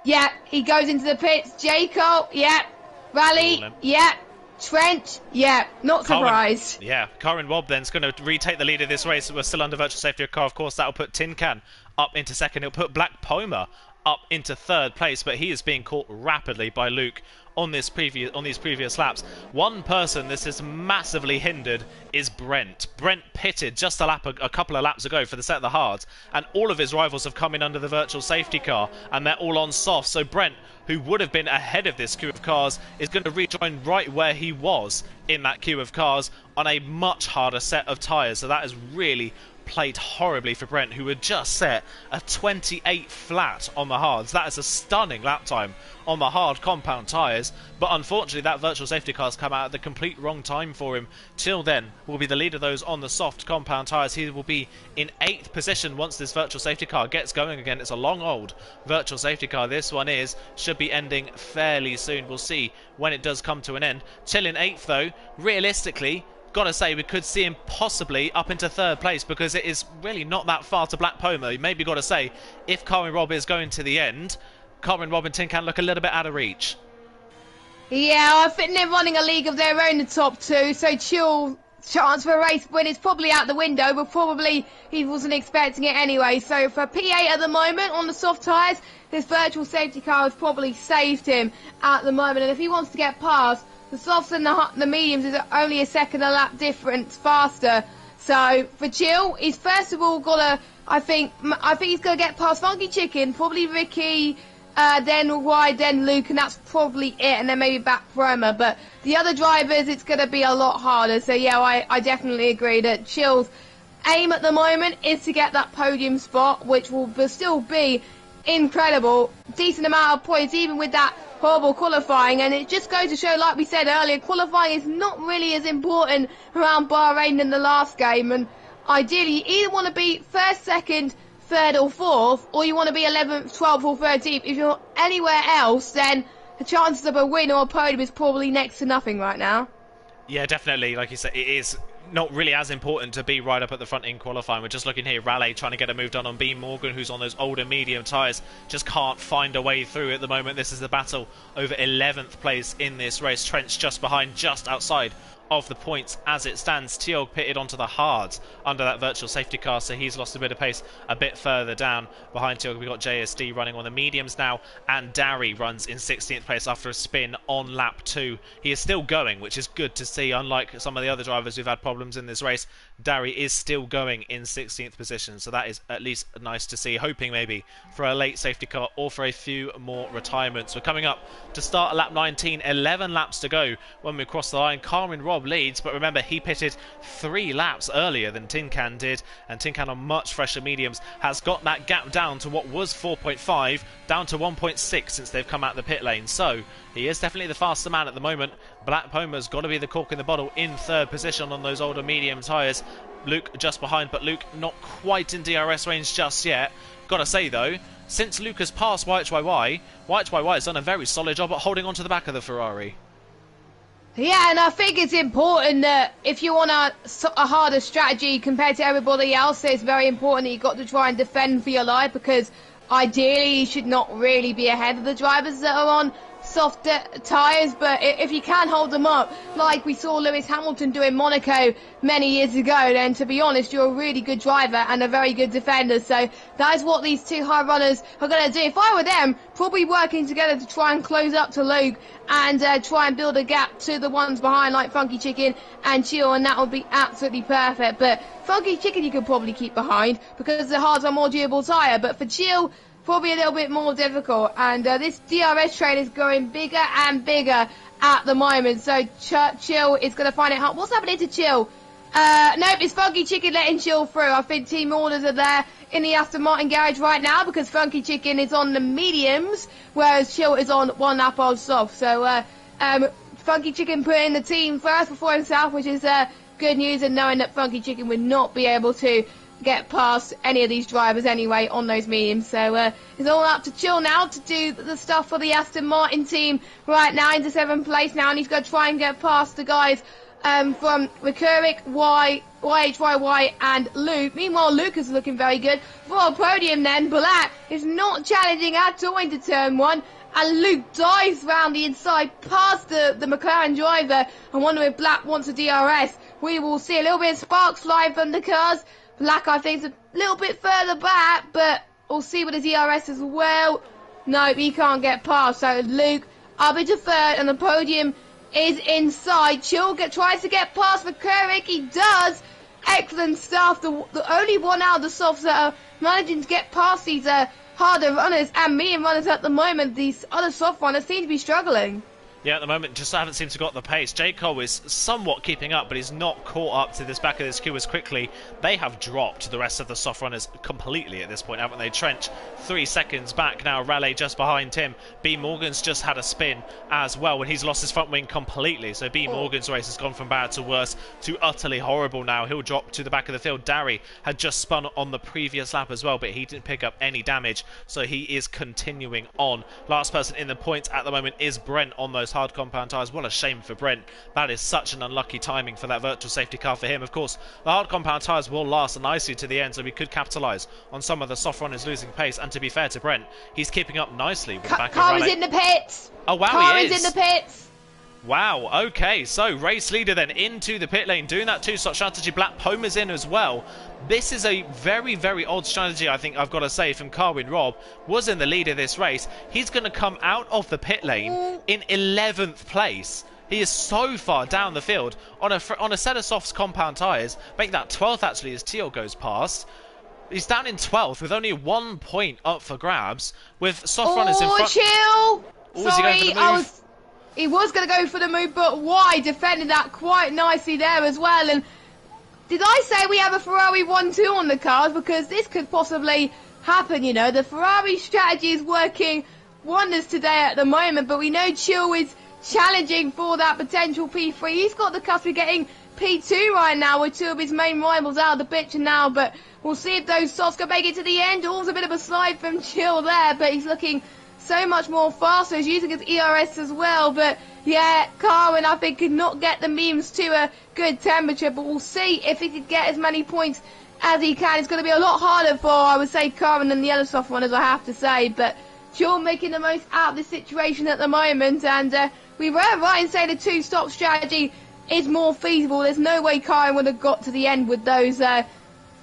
Yeah, he goes into the pits. Jaco, yeah. Raleigh, yeah. Trench, yeah, not surprised. Carwin Rob then's going to retake the lead of this race. We're still under virtual safety car, of course. That'll put Tin Can up into second. It'll put Black Poma up into 3rd place, but he is being caught rapidly by Luke on these previous laps. One person this is massively hindered is Brent. Brent pitted just a couple of laps ago for the set of the hards, and all of his rivals have come in under the virtual safety car, and they're all on soft. So Brent, who would have been ahead of this queue of cars, is going to rejoin right where he was in that queue of cars on a much harder set of tyres. So that is really played horribly for Brent, who had just set a 28 flat on the hards. That is a stunning lap time on the hard compound tyres, but unfortunately that virtual safety car's come out at the complete wrong time for him. Till then will be the lead of those on the soft compound tyres. He will be in 8th position once this virtual safety car gets going again. It's a long old virtual safety car. This one should be ending fairly soon. We'll see when it does come to an end. Till in 8th though, realistically, gotta say we could see him possibly up into 3rd place, because it is really not that far to Black Poma. You maybe gotta say, if Carwin Rob is going to the end, Carwin Rob and Tin Can look a little bit out of reach. Yeah, I think they're running a league of their own, the top two, so Chill chance for a race win is probably out the window, but probably he wasn't expecting it anyway. So for P8 at the moment on the soft tyres, this virtual safety car has probably saved him at the moment, and if he wants to get past, the softs and the mediums is only a second a lap difference faster. So for Chill, he's first of all got to, I think he's going to get past Funky Chicken, probably Ricky, then Wide, then Luke, and that's probably it, and then maybe back Roma. But the other drivers, it's going to be a lot harder. So yeah, I definitely agree that Chill's aim at the moment is to get that podium spot, which will still be incredible. Decent amount of points, even with that horrible qualifying, and it just goes to show, like we said earlier, qualifying is not really as important around Bahrain in the last game, and ideally you either want to be first, second, third or fourth, or you want to be 11th, 12th or 13th. If you're anywhere else, then the chances of a win or a podium is probably next to nothing right now. Yeah, definitely. Like you said, it is not really as important to be right up at the front in qualifying. We're just looking here, Raleigh trying to get a move done on B. Morgan, who's on those older medium tyres, just can't find a way through at the moment. This is the battle over 11th place in this race. Trent's just behind, just outside of the points as it stands. Teal'c pitted onto the hards under that virtual safety car, so he's lost a bit of pace a bit further down. Behind Teal'c we've got JSD running on the mediums now, and Darry runs in 16th place after a spin on lap 2. He is still going, which is good to see. Unlike some of the other drivers who've had problems in this race, Darry is still going in 16th position, so that is at least nice to see, hoping maybe for a late safety car or for a few more retirements. We're coming up to start lap 19, 11 laps to go when we cross the line. Carmen Robb leads, but remember he pitted 3 laps earlier than Tin Can did, and Tin Can on much fresher mediums has got that gap down to what was 4.5 down to 1.6 since they've come out the pit lane, so he is definitely the faster man at the moment. Black Puma's got to be the cork in the bottle in 3rd position on those older medium tyres. Luke just behind, but Luke not quite in DRS range just yet. Gotta say though, since Luke has passed YHYY has done a very solid job at holding on to the back of the Ferrari. Yeah, and I think it's important that if you want a harder strategy compared to everybody else, it's very important that you've got to try and defend for your life, because ideally you should not really be ahead of the drivers that are on soft tyres, but if you can hold them up, like we saw Lewis Hamilton do in Monaco many years ago, then to be honest, you're a really good driver and a very good defender. So that is what these two high runners are going to do. If I were them, probably working together to try and close up to Luke and try and build a gap to the ones behind, like Funky Chicken and Chill, and that would be absolutely perfect. But Funky Chicken you could probably keep behind because the hards are more durable tyre, but for Chill, probably a little bit more difficult, and this DRS train is going bigger and bigger at the moment, so Chill is going to find it hard. What's happening to Chill? Nope, it's Funky Chicken letting Chill through. I think team orders are there in the Aston Martin garage right now because Funky Chicken is on the mediums, whereas Chill is on one lap old soft. So Funky Chicken putting the team first before himself, which is good news, and knowing that Funky Chicken would not be able to get past any of these drivers anyway on those mediums. So it's all up to Chill now to do the stuff for the Aston Martin team right now into 7th place now, and he's going to try and get past the guys from Recurric, YHYY and Luke. Meanwhile, Luke is looking very good for a podium then. Black is not challenging at all into turn 1, and Luke dives round the inside past the McLaren driver. I wonder if Black wants a DRS. We will see a little bit of sparks flying from the cars. Black, I think, is a little bit further back, but we'll see with his ERS as well. No, he can't get past. So Luke up into 3rd, and the podium is inside. Chill tries to get past McCurrick. He does. Excellent stuff. The only one out of the softs that are managing to get past these harder runners and medium runners at the moment. These other soft runners seem to be struggling. Yeah, at the moment, just haven't seemed to got the pace. J. Cole is somewhat keeping up, but he's not caught up to this back of this queue as quickly. They have dropped the rest of the soft runners completely at this point, haven't they? Trench 3 seconds back now. Raleigh just behind him. B. Morgan's just had a spin as well when he's lost his front wing completely. So B. Morgan's race has gone from bad to worse to utterly horrible now. He'll drop to the back of the field. Darry had just spun on the previous lap as well, but he didn't pick up any damage, so he is continuing on. Last person in the points at the moment is Brent on those hard compound tyres. What a shame for Brent. That is such an unlucky timing for that virtual safety car for him. Of course, the hard compound tyres will last nicely to the end, so we could capitalise on some of the soft runners losing pace. And to be fair to Brent, he's keeping up nicely with the back of Raleigh. Car is in the pits. Oh wow, car he is in the pits. Wow, okay, so race leader then into the pit lane, doing that two-slot strategy. Black Puma's in as well. This is a very, very odd strategy, I think I've got to say, from Carwin Robb. Was in the lead of this race. He's going to come out of the pit lane in 11th place. He is so far down the field on a set of softs compound tyres. Make that 12th actually as Teal goes past. He's down in 12th with only 1 point up for grabs, with soft runners in Oh, front. chill! Oh, is he going for the move? He was going to go for the move, but why? Defended that quite nicely there as well. And did I say we have a Ferrari 1-2 on the card? Because this could possibly happen, you know. The Ferrari strategy is working wonders today at the moment, but we know Chill is challenging for that potential P3. He's got the cusp of getting P2 right now with two of his main rivals out of the picture now, but we'll see if those softs can make it to the end. All's a bit of a slide from Chill there, but he's looking so much more faster. He's using his ERS as well, but yeah, Carwin I think could not get the memes to a good temperature, but we'll see if he could get as many points as he can. It's going to be a lot harder for, I would say, Carwin than the other soft runners, I have to say, but Chill making the most out of the situation at the moment, and we were right in saying the two-stop strategy is more feasible. There's no way Karen would have got to the end with those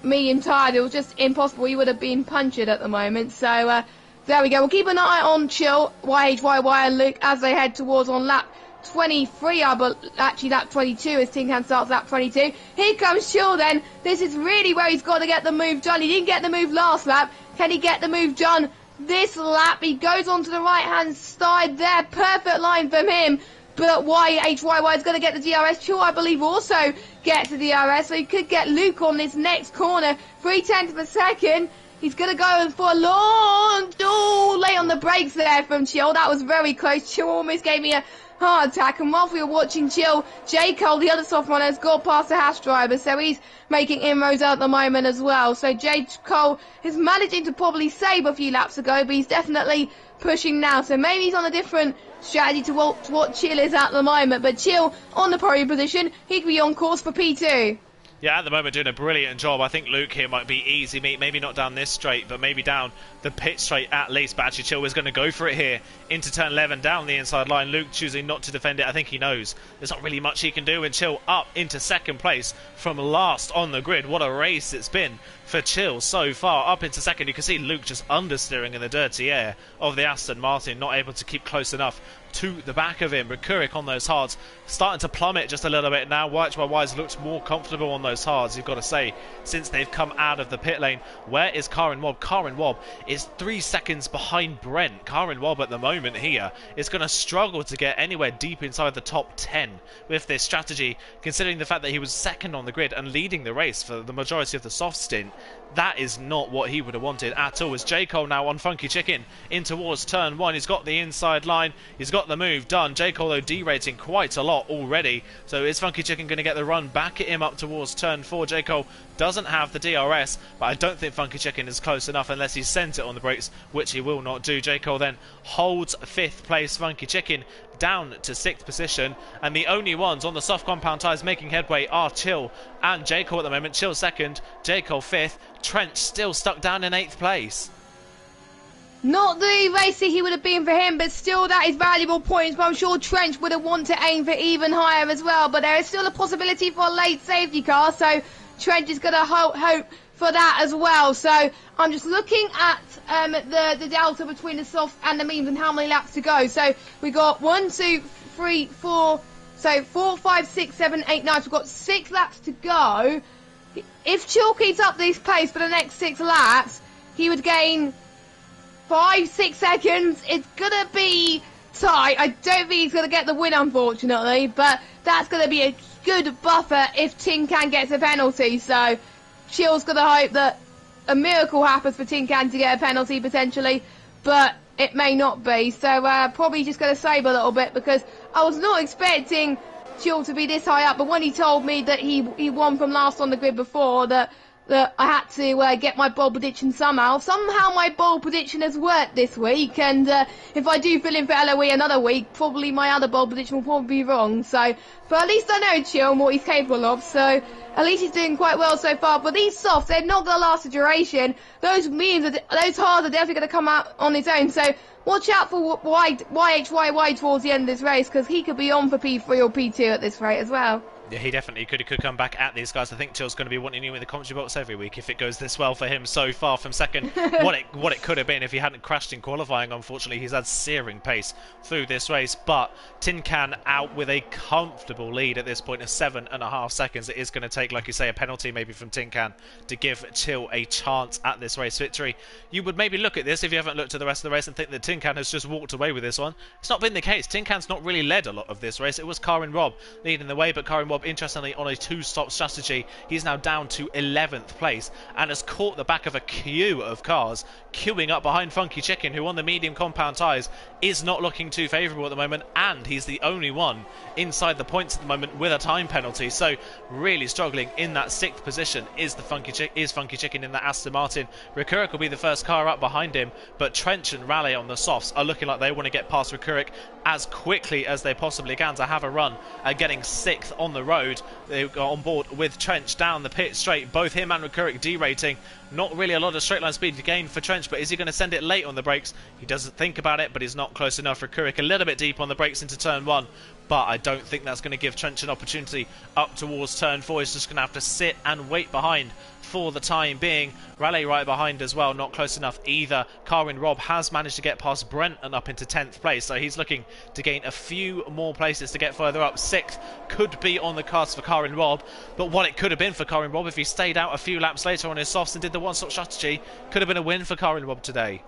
medium tires. It was just impossible. He would have been punctured at the moment. So there we go. We'll keep an eye on Chill, YHYY and Luke as they head towards on lap 23, actually lap 22 as Tin Can starts lap 22. Here comes Chill then. This is really where he's got to get the move done. He didn't get the move last lap. Can he get the move done this lap? He goes onto the right-hand side there. Perfect line from him. But YHYY is going to get the DRS. Chill, I believe, also gets the DRS. So he could get Luke on this next corner. 3/10 of a second. He's going to go for a long... Oh, late on the brakes there from Chill. That was very close. Chill almost gave me a heart attack. And whilst we were watching Chill, J. Cole, the other soft runner, has got past the Hash driver. So he's making inroads at the moment as well. So J. Cole is managing to probably save a few laps ago, but he's definitely pushing now. So maybe he's on a different strategy to what Chill is at the moment. But Chill on the podium position, he could be on course for P2. Yeah, at the moment doing a brilliant job. I think Luke here might be easy meat. Maybe not down this straight, but maybe down the pit straight at least. But actually Chill is going to go for it here into turn 11 down the inside line. Luke choosing not to defend it. I think he knows there's not really much he can do. And Chill up into second place from last on the grid. What a race it's been for Chill so far. Up into second. You can see Luke just understeering in the dirty air of the Aston Martin. Not able to keep close enough to the back of him. Rekurik on those hards starting to plummet just a little bit now. YHYY's looks more comfortable on those hards, you've got to say, since they've come out of the pit lane. Where is Karen Wobb? Karen Wobb is 3 seconds behind Brent. Karen Wobb at the moment here is going to struggle to get anywhere deep inside the top 10 with this strategy, considering the fact that he was second on the grid and leading the race for the majority of the soft stint. That is not what he would have wanted at all. As J. Cole now on Funky Chicken in towards turn 1. He's got the inside line. He's got the move done. J. Cole, though, derating quite a lot already. So is Funky Chicken going to get the run back at him up towards turn 4? J. Cole doesn't have the DRS, but I don't think Funky Chicken is close enough unless he sends it on the brakes, which he will not do. J. Cole then holds 5th place. Funky Chicken down to 6th position, and the only ones on the soft compound tyres making headway are Chill and J. Cole at the moment. Chill 2nd, J. Cole 5th, Trent still stuck down in 8th place. Not the race that he would have been for him, but still that is valuable points. But I'm sure Trent would have wanted to aim for even higher as well. But there is still a possibility for a late safety car, so Trent is going to hope for that as well. So I'm just looking at the delta between the soft and the mediums and how many laps to go. So we got 1, 2, 3, 4. So 4, 5, 6, 7, 8, 9. So we've got 6 laps to go. If Chill keeps up this pace for the next 6 laps, he would gain 5, 6 seconds. It's going to be tight. I don't think he's going to get the win, unfortunately, but that's going to be a good buffer if Tin Can gets a penalty. So Chill's going to hope that a miracle happens for Tin Can to get a penalty potentially, but it may not be. So probably just going to save a little bit, because I was not expecting Chill to be this high up, but when he told me that he won from last on the grid before, that I had to get my bold prediction somehow my bold prediction has worked this week, and if I do fill in for LOE another week, probably my other bold prediction will probably be wrong. So, but at least I know Chill and what he's capable of, so at least he's doing quite well so far. But these softs, they're not going to last a duration. Those memes, those hards are definitely going to come out on his own, so watch out for YHYY towards the end of this race, because he could be on for P3 or P2 at this rate as well. Yeah, he definitely could. He could come back at these guys. I think Chill's going to be wanting you in the commentary box every week if it goes this well for him so far from second. What it could have been if he hadn't crashed in qualifying. Unfortunately, he's had searing pace through this race. But Tin Can out with a comfortable lead at this point of 7.5 seconds. It is going to take, like you say, a penalty maybe from Tin Can to give Chill a chance at this race victory. You would maybe look at this if you haven't looked at the rest of the race and think that Tin Can has just walked away with this one. It's not been the case. Tin Can's not really led a lot of this race. It was Karin Robb leading the way, but Karin Robb, interestingly, on a two-stop strategy, he's now down to 11th place and has caught the back of a queue of cars queuing up behind Funky Chicken, who on the medium compound tyres is not looking too favourable at the moment, and he's the only one inside the points at the moment with a time penalty. So really struggling in that 6th position is Funky Chicken in the Aston Martin. Rikurik will be the first car up behind him, but Trench and Raleigh on the softs are looking like they want to get past Rikurik as quickly as they possibly can to have a run at getting 6th on the road. They got on board with Trench down the pit straight, both him and Rikurik derating. Not really a lot of straight line speed to gain for Trench, but is he going to send it late on the brakes? He doesn't think about it, but he's not close enough. Rikurik a little bit deep on the brakes into turn 1, but I don't think that's going to give Trench an opportunity up towards turn 4. He's just going to have to sit and wait behind for the time being. Raleigh right behind as well, not close enough either. Karin Robb has managed to get past Brent and up into 10th place, so he's looking to gain a few more places to get further up. 6th could be on the cards for Karin Robb, but what it could have been for Karin Robb if he stayed out a few laps later on his softs and did the one-stop strategy, could have been a win for Karin Robb today.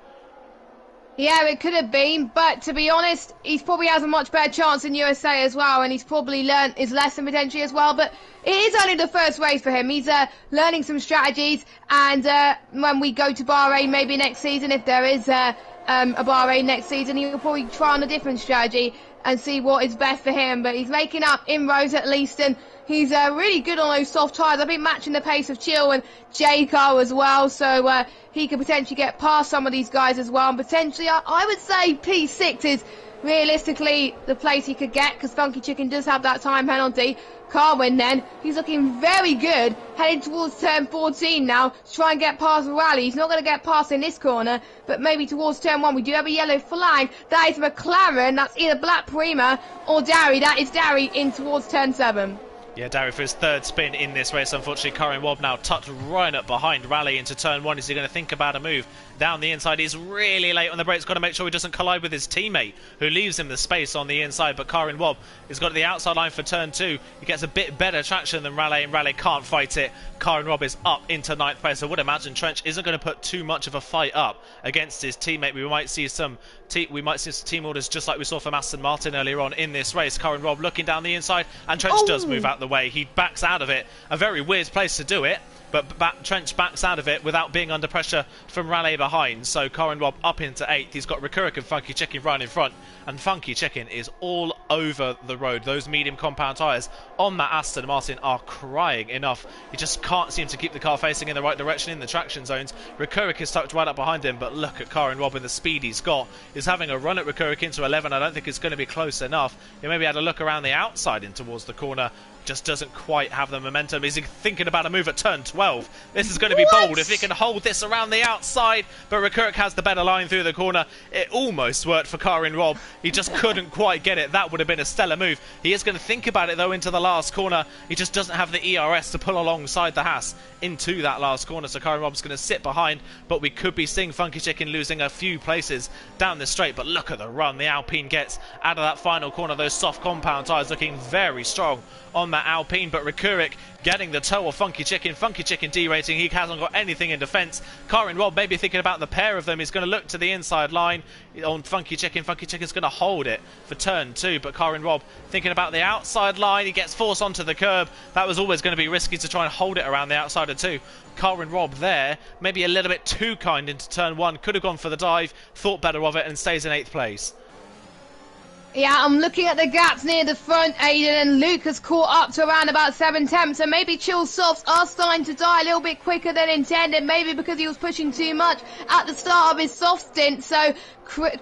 Yeah, it could have been, but to be honest, he probably has a much better chance in USA as well, and he's probably learnt his lesson potentially as well. But it is only the first race for him. He's learning some strategies, and when we go to Bahrain maybe next season, if there is a Bahrain next season, he'll probably try on a different strategy and see what is best for him. But he's making up inroads at least, and he's really good on those soft tyres. I think matching the pace of Chill and J-Car as well, so he could potentially get past some of these guys as well. And potentially, I would say P6 is realistically the place he could get, because Funky Chicken does have that time penalty. Carwin then, he's looking very good, heading towards turn 14 now to try and get past Raleigh. He's not going to get past in this corner, but maybe towards turn 1. We do have a yellow flag. That is McLaren. That's either Black Prima or Darry. That is Darry in towards turn 7. Yeah, Darry for his 3rd spin in this race. Unfortunately, Karin Robb now tucked right up behind Raleigh into turn 1. Is he going to think about a move down the inside? He's really late on the brakes. Got to make sure he doesn't collide with his teammate, who leaves him the space on the inside. But Karin Robb has got the outside line for turn 2. He gets a bit better traction than Raleigh, and Raleigh can't fight it. Karin Robb is up into 9th place. I would imagine Trench isn't going to put too much of a fight up against his teammate. We might see some team orders just like we saw from Aston Martin earlier on in this race. Karin Robb looking down the inside, and Trench does move out the way. He backs out of it. A very weird place to do it, but Trench backs out of it without being under pressure from Raleigh behind. So Karin Robb up into 8th. He's got Rikurik and Funky Chicken right in front, and Funky Chicken is all over the road. Those medium compound tyres on that Aston Martin are crying enough. He just can't seem to keep the car facing in the right direction in the traction zones. Rikurik is tucked right up behind him, but look at Karin Robb and the speed he's got. He's having a run at Rikurik into 11. I don't think it's going to be close enough. He maybe had a look around the outside in towards the corner. Just doesn't quite have the momentum. Is he thinking about a move at turn 12? This is going to be bold if he can hold this around the outside, but Rikurik has the better line through the corner. It almost worked for Karin Robb. He just couldn't quite get it. That would have been a stellar move. He is going to think about it though into the last corner. He just doesn't have the ERS to pull alongside the Haas into that last corner, so Karin Robb's going to sit behind, but we could be seeing Funky Chicken losing a few places down the straight. But look at the run the Alpine gets out of that final corner. Those soft compound tyres looking very strong on that Alpine, but Rikurik getting the toe of Funky Chicken. Funky Chicken derating. He hasn't got anything in defence. Karin Robb maybe thinking about the pair of them. He's going to look to the inside line on Funky Chicken. Funky Chicken's going to hold it for turn 2, but Karin Robb thinking about the outside line. He gets forced onto the curb. That was always going to be risky to try and hold it around the outside of 2. Karin Robb there, maybe a little bit too kind into turn 1. Could have gone for the dive, thought better of it, and stays in 8th place. Yeah, I'm looking at the gaps near the front, Aiden, and Luke has caught up to around about 7/10, so maybe Chill's softs are starting to die a little bit quicker than intended, maybe because he was pushing too much at the start of his soft stint, so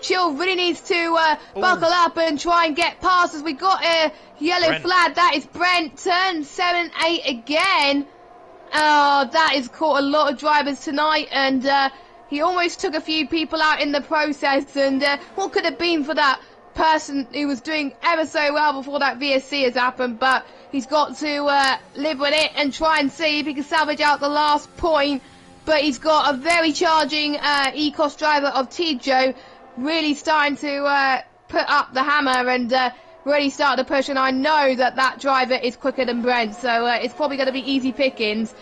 Chill really needs to buckle up and try and get past, as we got a yellow flag. That is Brent, turn 7-8 again. Oh, that has caught a lot of drivers tonight, and he almost took a few people out in the process, and what could have been for that person who was doing ever so well before that VSC has happened, but He's got to live with it and try and see if he can salvage out the last point. But he's got a very charging Ecos driver of Tijo really starting to put up the hammer and really start to push. And I know that driver is quicker than Brent, so it's probably going to be easy pickings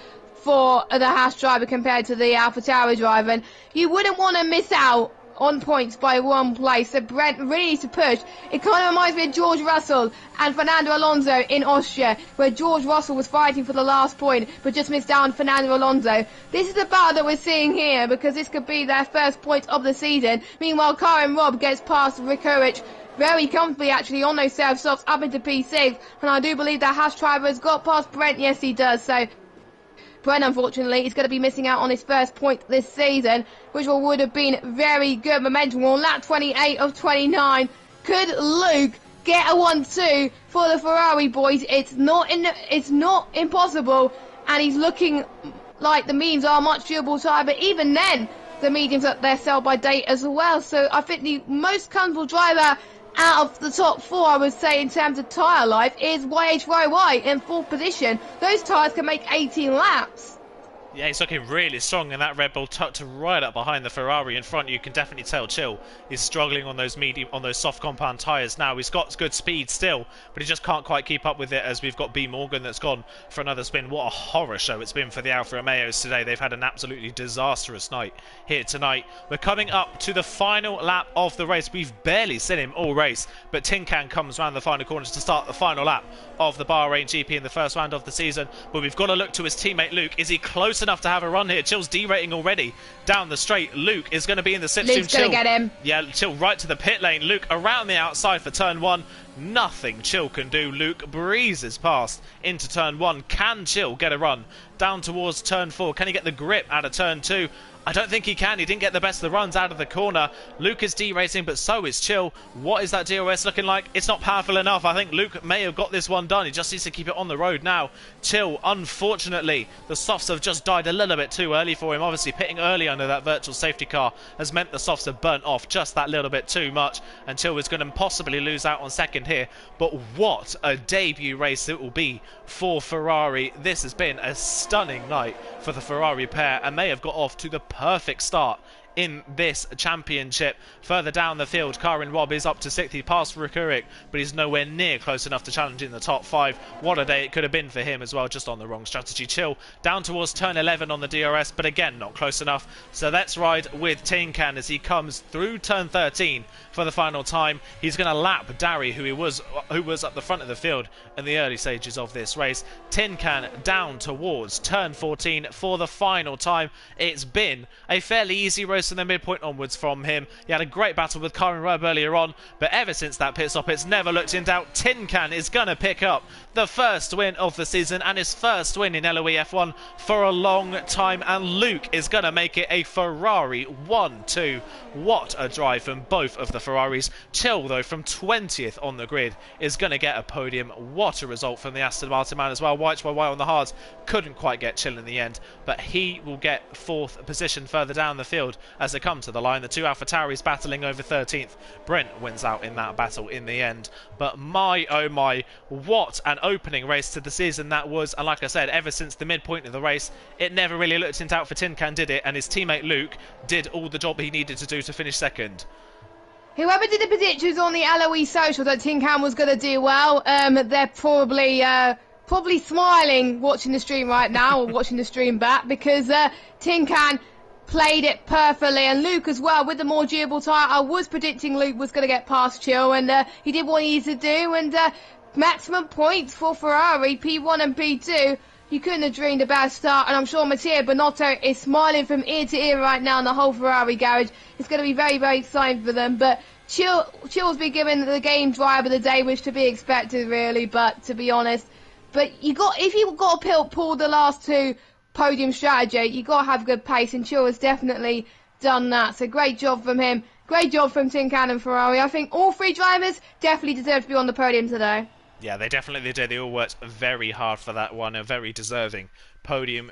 for the Haas driver compared to the AlphaTauri driver. And you wouldn't want to miss out on points by one place, so Brent really needs to push. It kind of reminds me of George Russell and Fernando Alonso in Austria, where George Russell was fighting for the last point but just missed out on Fernando Alonso. This is the battle that we're seeing here, because this could be their first point of the season. Meanwhile, Karen Robb gets past Rick Urich very comfortably actually on those serve stops up into P6, and I do believe that Haas driver has got past Brent. Yes, he does. So Brent, unfortunately, is going to be missing out on his first point this season, which would have been very good momentum. On lap 28 of 29, could Luke get a 1-2 for the Ferrari boys? It's not impossible, and he's looking like the mediums are a much durable tyre, but even then, the mediums are their sell by date as well. So I think the most comfortable driver out of the top four, I would say, in terms of tyre life, is YHYY in fourth position. Those tyres can make 18 laps. Yeah, he's looking really strong, and that Red Bull tucked right up behind the Ferrari in front. You can definitely tell Chill is struggling on those soft compound tyres now. He's got good speed still, but he just can't quite keep up with it, as we've got B Morgan that's gone for another spin. What a horror show it's been for the Alfa Romeos today. They've had an absolutely disastrous night here tonight. We're coming up to the final lap of the race. We've barely seen him all race, but Tin Can comes round the final corners to start the final lap of the Bahrain GP in the first round of the season. But we've got to look to his teammate Luke. Is he close enough to have a run here? Chill's derating already down the straight. Luke is going to be in the slipstream. Luke's going to get him. Yeah, Chill right to the pit lane. Luke around the outside for turn one. Nothing Chill can do. Luke breezes past into turn one. Can Chill get a run down towards turn four? Can he get the grip out of turn two? I don't think he can. He didn't get the best of the runs out of the corner. Luke is deracing, but so is Chill. What is that DRS looking like? It's not powerful enough. I think Luke may have got this one done. He just needs to keep it on the road now. Chill, unfortunately, the softs have just died a little bit too early for him. Obviously, pitting early under that virtual safety car has meant the softs have burnt off just that little bit too much, and Chill is going to possibly lose out on second here. But what a debut race it will be for Ferrari. This has been a stunning night for the Ferrari pair, and they have got off to the perfect start in this championship. Further down the field, Karen Robb is up to 6th. He passed Rukurik, but he's nowhere near close enough to challenge in the top 5. What a day it could have been for him as well, just on the wrong strategy. Chill down towards turn 11 on the DRS, but again, not close enough. So let's ride with Tin Can as he comes through turn 13 for the final time. He's going to lap Dari, who was at the front of the field in the early stages of this race. Tin Can down towards turn 14 for the final time. It's been a fairly easy race from the midpoint onwards from him. He had a great battle with Karen Robb earlier on, but ever since that pit stop, it's never looked in doubt. Tin Can is going to pick up the first win of the season and his first win in LOE F1 for a long time, and Luke is going to make it a Ferrari 1-2. What a drive from both of the Ferraris. Chill, though, from 20th on the grid, is going to get a podium. What a result from the Aston Martin man as well. White by white on the hards, couldn't quite get Chill in the end, but he will get 4th position further down the field as they come to the line. The two AlphaTauris battling over 13th. Brent wins out in that battle in the end. But my oh my, what an opening race to the season that was. And like I said, ever since the midpoint of the race, it never really looked in doubt for Tin Can, did it? And his teammate Luke did all the job he needed to do to finish second. Whoever did the predictions on the LOE social that Tin Can was going to do well, they're probably smiling watching the stream right now, or watching the stream back, because Tin Can played it perfectly, and Luke as well with the more durable tyre. I was predicting Luke was going to get past Chill, and he did what he needed to do, and maximum points for Ferrari, P1 and P2. You couldn't have dreamed a bad start, and I'm sure Matteo Bonotto is smiling from ear to ear right now in the whole Ferrari garage. It's going to be very, very exciting for them, but Chill's been given the game drive of the day, which to be expected really, but to be honest, but if you've got to pull the last two podium strategy, you got to have good pace, and Chill has definitely done that. So great job from him. Great job from Tin Can and Ferrari. I think all three drivers definitely deserve to be on the podium today. Yeah, they definitely did. They all worked very hard for that one. A very deserving podium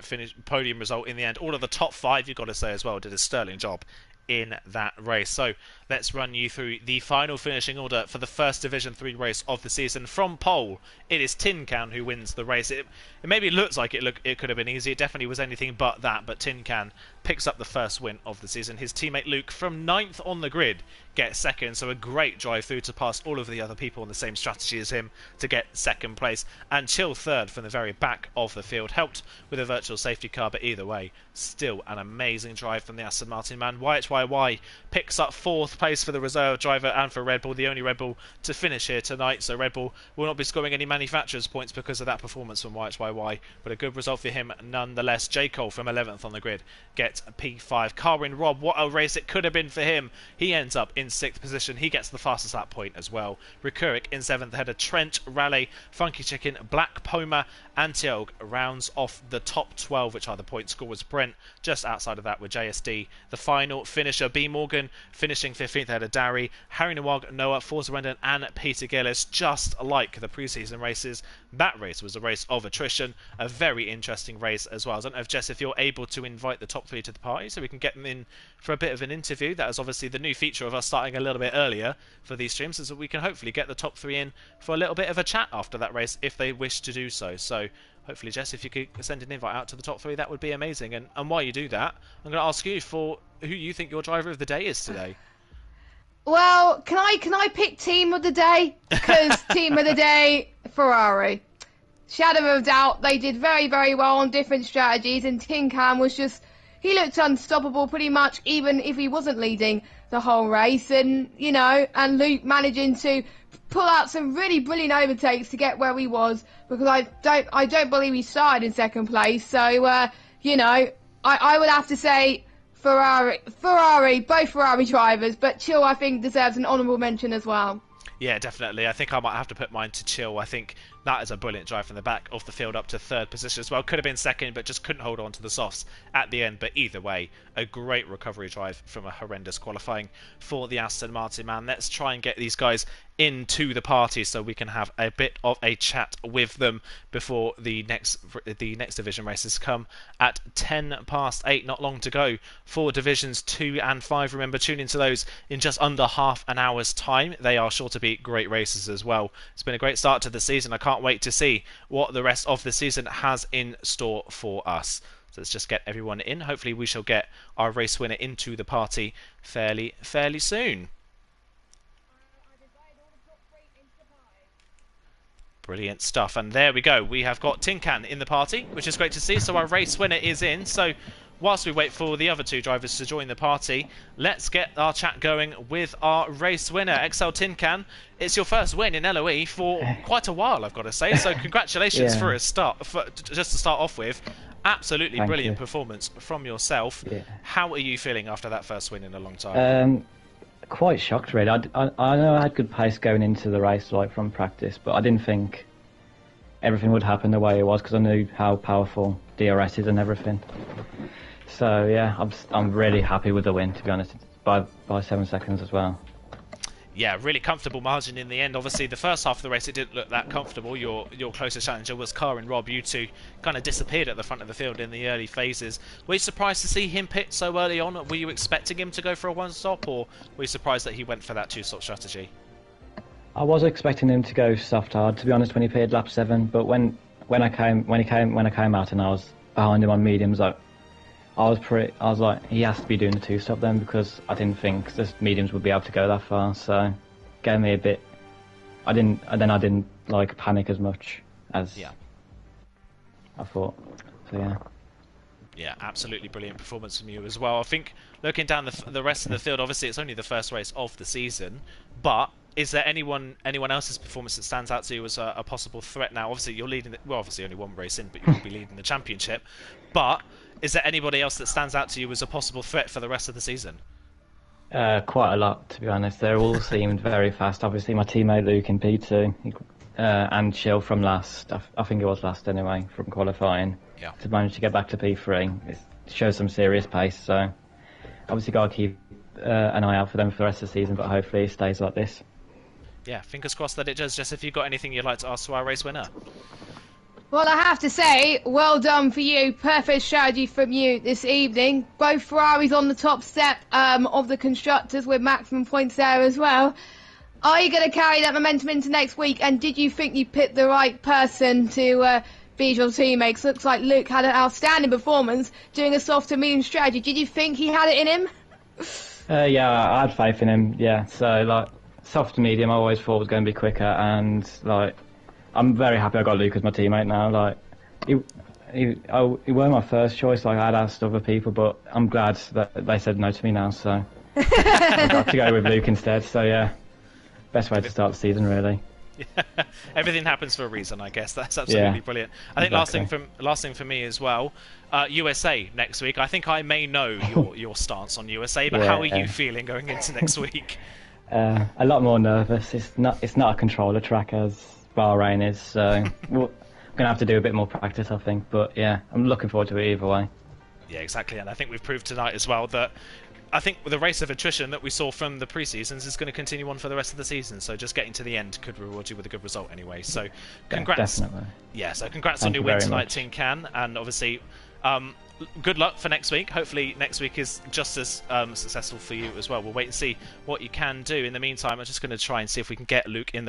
result in the end. All of the top 5, you've got to say as well, did a sterling job in that race. So let's run you through the final finishing order for the first Division 3 race of the season. From pole, it is Tin Can who wins the race. It maybe looks like it could have been easy. It definitely was anything but that, but Tin Can picks up the first win of the season. His teammate Luke, from 9th on the grid, gets second, so a great drive through to pass all of the other people on the same strategy as him to get second place. And Chill third from the very back of the field, helped with a virtual safety car, but either way, still an amazing drive from the Aston Martin man. YHYY picks up 4th place for the reserve driver and for Red Bull, the only Red Bull to finish here tonight, so Red Bull will not be scoring any manufacturers points because of that performance from YHYY, but a good result for him nonetheless. J. Cole from 11th on the grid gets P5. Carwin Rob, what a race it could have been for him. He ends up in 6th position. He gets the fastest lap point as well. Rikurik in 7th ahead of Trent, Raleigh, Funky Chicken, Black Poma, and Tielg rounds off the top 12, which are the point scorers. Brent just outside of that with JSD. The final finisher, B Morgan, finishing 15th ahead of Darry, Harry Nawag, Noah, Forza Rendon, and Peter Gillis. Just like the preseason races, that race was a race of attrition. A very interesting race as well. I don't know if, Jess, if you're able to invite the top 3 to the party so we can get them in for a bit of an interview. That is obviously the new feature of us starting a little bit earlier for these streams, is that we can hopefully get the top 3 in for a little bit of a chat after that race if they wish to do so. So hopefully, Jess, if you could send an invite out to the top 3, that would be amazing. And while you do that, I'm going to ask you for who you think your driver of the day is today. Well, can I pick team of the day? Because team of the day, Ferrari. Shadow of doubt, they did very, very well on different strategies, and Tin Can was just, he looked unstoppable pretty much, even if he wasn't leading the whole race. And, you know, and Luke managing to pull out some really brilliant overtakes to get where he was, because I don't believe he started in 2nd place. So, you know, I would have to say Ferrari, both Ferrari drivers, but Chill, I think, deserves an honourable mention as well. Yeah, definitely. I think I might have to put mine to Chill. I think that is a brilliant drive from the back of the field up to 3rd position as well. Could have been 2nd, but just couldn't hold on to the softs at the end. But either way, a great recovery drive from a horrendous qualifying for the Aston Martin man. Let's try and get these guys into the party so we can have a bit of a chat with them before the next division races come at 8:10. Not long to go for divisions 2 and 5. Remember, tune into those in just under half an hour's time. They are sure to be great races as well. It's been a great start to the season. I can't wait to see what the rest of the season has in store for us. So let's just get everyone in. Hopefully we shall get our race winner into the party fairly soon. Brilliant stuff. And there we go. We have got Tin Can in the party, which is great to see. So our race winner is in. So whilst we wait for the other 2 drivers to join the party, let's get our chat going with our race winner, XL Tin Can. It's your first win in LOE for quite a while, I've got to say. So congratulations for a start. Just to start off with, absolutely brilliant performance from yourself. Yeah. How are you feeling after that first win in a long time? Quite shocked, really. I know I had good pace going into the race, like from practice, but I didn't think everything would happen the way it was, because I knew how powerful DRS is and everything. So yeah, I'm really happy with the win, to be honest, by 7 seconds as well. Yeah, really comfortable margin in the end. Obviously, the first half of the race, it didn't look that comfortable. Your closest challenger was Car and Rob. You two kind of disappeared at the front of the field in the early phases. Were you surprised to see him pit so early on? Were you expecting him to go for a one-stop, or were you surprised that he went for that 2-stop strategy? I was expecting him to go soft hard, to be honest, when he pitted lap 7. But when I came out and I was behind him on mediums, I was like, he has to be doing the 2-stop then, because I didn't think the mediums would be able to go that far. So, gave me a bit. I didn't like panic as much as I thought. So yeah. Yeah, absolutely brilliant performance from you as well. I think looking down the rest of the field, obviously it's only the first race of the season, but is there anyone else's performance that stands out to you as a possible threat now? Obviously you're leading. Obviously only one race in, but you will be leading the championship. But is there anybody else that stands out to you as a possible threat for the rest of the season? Quite a lot, to be honest. They all seemed very fast. Obviously, my teammate Luke in P2 and Chill from last. I think it was last anyway, from qualifying. Yeah. To manage to get back to P3, it shows some serious pace. So, obviously, got to keep an eye out for them for the rest of the season. But hopefully, it stays like this. Yeah, fingers crossed that it does. Jess, if you've got anything you'd like to ask to our race winner. Well, I have to say, well done for you. Perfect strategy from you this evening. Both Ferraris on the top step of the constructors with maximum points there as well. Are you going to carry that momentum into next week? And did you think you picked the right person to be your teammate? Looks like Luke had an outstanding performance doing a soft to medium strategy. Did you think he had it in him? Yeah, I had faith in him. Yeah, so like soft to medium, I always thought was going to be quicker, and like I'm very happy I got Luke as my teammate now. Like he weren't my first choice. Like I'd asked other people, but I'm glad that they said no to me now. So I got to go with Luke instead. So yeah, best way to start the season, really. Yeah. Everything happens for a reason, I guess. That's absolutely brilliant. I think exactly. last thing for me as well, USA next week. I think I may know your stance on USA, but how are you feeling going into next week? A lot more nervous. It's not a controller track as Bahrain is, so we're gonna have to do a bit more practice, I think. But yeah, I'm looking forward to it either way. Yeah, exactly, and I think we've proved tonight as well that I think the race of attrition that we saw from the pre-seasons is going to continue on for the rest of the season. So just getting to the end could reward you with a good result anyway. So congrats. Yeah, definitely. Yeah, so congrats on Thank your you win very tonight, much. Tin Can, and obviously good luck for next week. Hopefully next week is just as successful for you as well. We'll wait and see what you can do. In the meantime, I'm just going to try and see if we can get Luke and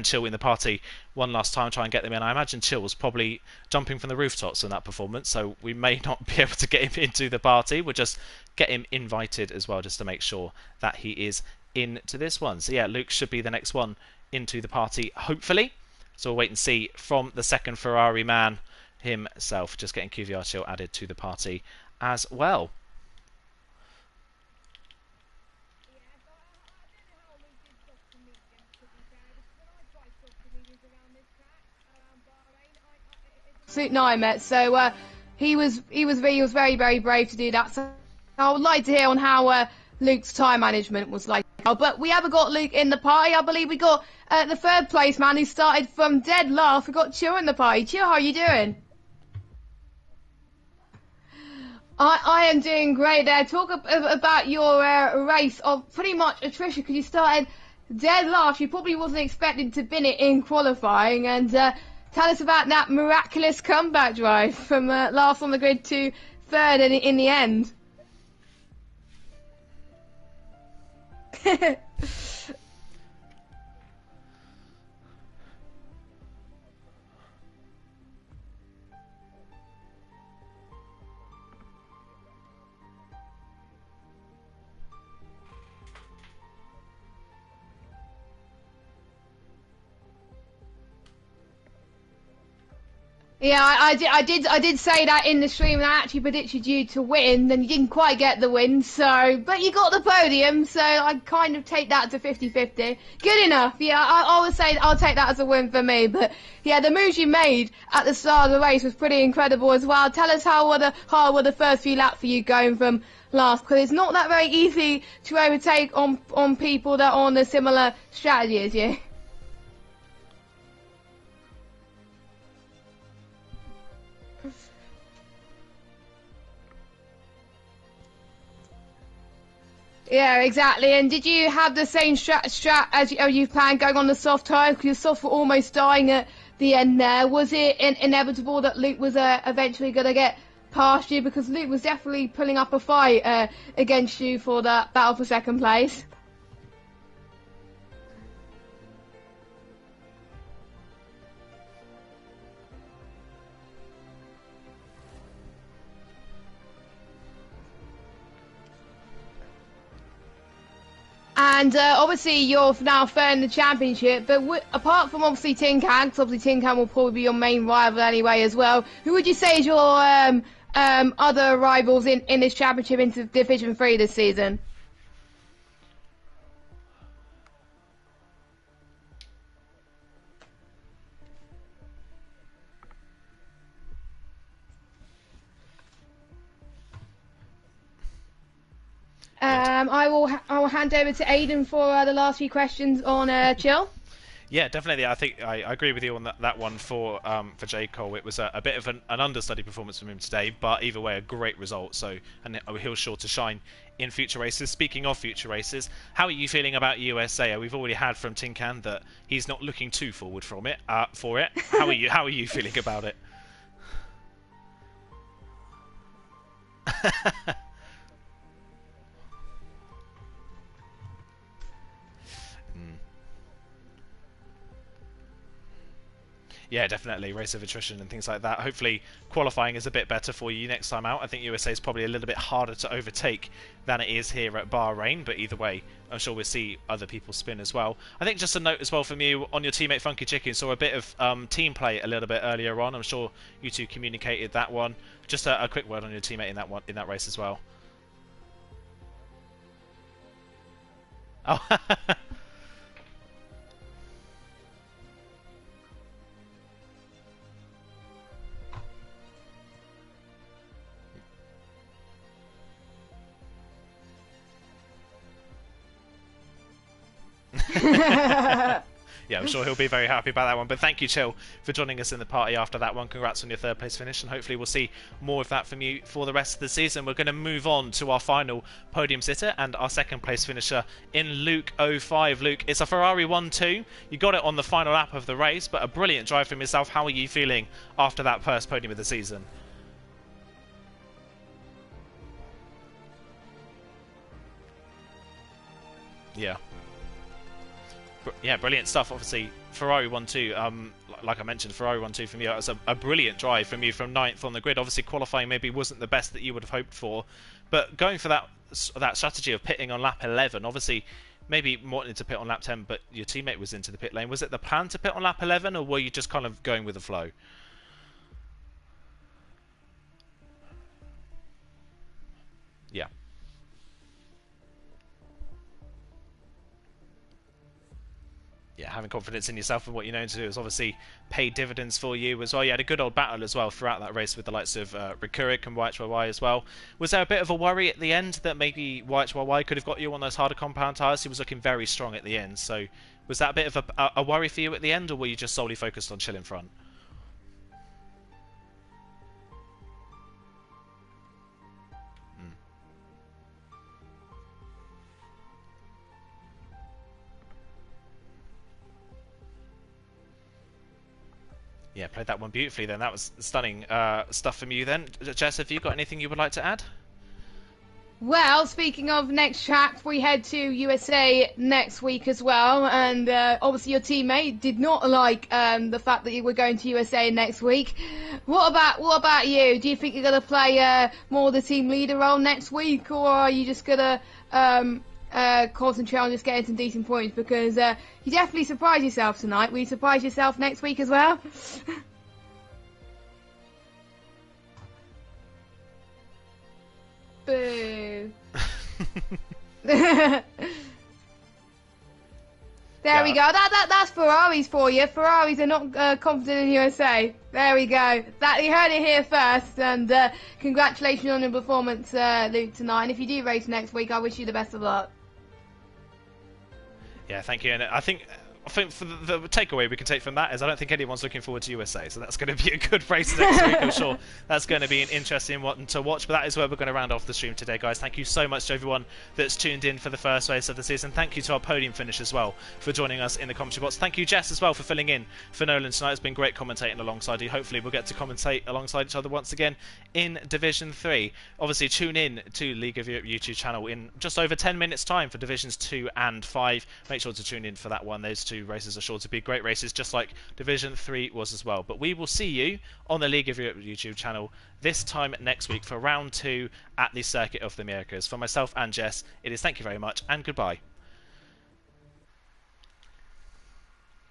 Chill in the party one last time, try and get them in. I imagine Chill was probably jumping from the rooftops in that performance, so we may not be able to get him into the party. We'll just get him invited as well, just to make sure that he is into this one. So yeah, Luke should be the next one into the party, hopefully. So we'll wait and see from the second Ferrari man himself, just getting QVR Chill added to the party as well. Suit Met, so he was very very brave to do that. So I would like to hear on how Luke's time management was like. But we haven't got Luke in the party. I believe we got the third place man who started from dead last. We got Chill in the party. Chill, how are you doing? I am doing great there. Talk about your race of pretty much attrition, because you started dead last. You probably wasn't expecting to win it in qualifying, and tell us about that miraculous comeback drive from last on the grid to third in the end. Yeah, I did say that in the stream, and I actually predicted you to win. Then you didn't quite get the win, but you got the podium, so I kind of take that to 50-50. Good enough. Yeah, I would say I'll take that as a win for me. But yeah, the moves you made at the start of the race was pretty incredible as well. Tell us how were the first few laps for you going from last, because it's not that very easy to overtake on people that are on a similar strategy as you. Yeah, exactly. And did you have the same strat as you planned going on the soft tire? Because your soft were almost dying at the end there. Was it inevitable that Luke was eventually going to get past you? Because Luke was definitely pulling up a fight against you for that battle for second place. And obviously you're now third in the championship, but apart from obviously Tin Can, because obviously Tin Can will probably be your main rival anyway as well, who would you say is your other rivals in this championship into Division 3 this season? I will hand over to Aiden for the last few questions on Chill. Yeah, definitely. I think I agree with you on that one for J Cole. It was a bit of an understudy performance from him today, but either way, a great result. So, and he'll sure to shine in future races. Speaking of future races, how are you feeling about USA? We've already had from Tinkan that he's not looking too forward from it for it. How are you? How are you feeling about it? Yeah, definitely. Race of attrition and things like that. Hopefully, qualifying is a bit better for you next time out. I think USA is probably a little bit harder to overtake than it is here at Bahrain, but either way, I'm sure we'll see other people spin as well. I think just a note as well from you on your teammate Funky Chicken, saw a bit of team play a little bit earlier on. I'm sure you two communicated that one. Just a quick word on your teammate in that race as well. Oh. Yeah, I'm sure he'll be very happy about that one. But thank you, Chill, for joining us in the party after that one. Congrats on your third place finish, and hopefully we'll see more of that from you for the rest of the season. We're going to move on to our final podium sitter and our second place finisher in Luke 05. Luke, it's a Ferrari 1-2. You got it on the final lap of the race, but a brilliant drive from yourself. How are you feeling after that first podium of the season? Yeah. Yeah, brilliant stuff. Obviously, Ferrari 1-2. Like I mentioned, Ferrari 1-2 from you. That was a brilliant drive from you from 9th on the grid. Obviously, qualifying maybe wasn't the best that you would have hoped for, but going for that strategy of pitting on lap 11, obviously, maybe wanting to pit on lap 10, but your teammate was into the pit lane. Was it the plan to pit on lap 11, or were you just kind of going with the flow? Yeah. Yeah, having confidence in yourself and what you know to do has obviously paid dividends for you as well. You had a good old battle as well throughout that race with the likes of Rikurik and YHYY as well. Was there a bit of a worry at the end that maybe YHYY could have got you on those harder compound tyres? He was looking very strong at the end, so was that a bit of a worry for you at the end, or were you just solely focused on chill in front? Yeah, played that one beautifully then. That was stunning stuff from you then. Jess, have you got anything you would like to add? Well, speaking of next track, we head to USA next week as well, and obviously your teammate did not like the fact that you were going to USA next week. What about you? Do you think you're gonna play more the team leader role next week, or are you just gonna concentrate on just getting some decent points? Because you definitely surprised yourself tonight. Will you surprise yourself next week as well? Boo. There we go. That's Ferraris for you. Ferraris are not confident in USA. There we go. That you heard it here first. And congratulations on your performance, Luke, tonight. And if you do race next week, I wish you the best of luck. Yeah, thank you. And I think for the takeaway we can take from that is I don't think anyone's looking forward to USA, so that's going to be a good race next week. I'm sure that's going to be an interesting one to watch, but that is where we're going to round off the stream today, guys. Thank you so much to everyone that's tuned in for the first race of the season. Thank you to our podium finish as well for joining us in the commentary box. Thank you, Jess, as well, for filling in for Nolan tonight. It's been great commentating alongside you. Hopefully we'll get to commentate alongside each other once again in Division 3. Obviously, tune in to League of Europe YouTube channel in just over 10 minutes time for Divisions 2 and 5. Make sure to tune in for that one. Those two races are sure to be great races, just like Division 3 was as well. But we will see you on the League of Europe YouTube channel this time next week for round 2 at the Circuit of the Americas. For myself and Jess, it is thank you very much and goodbye.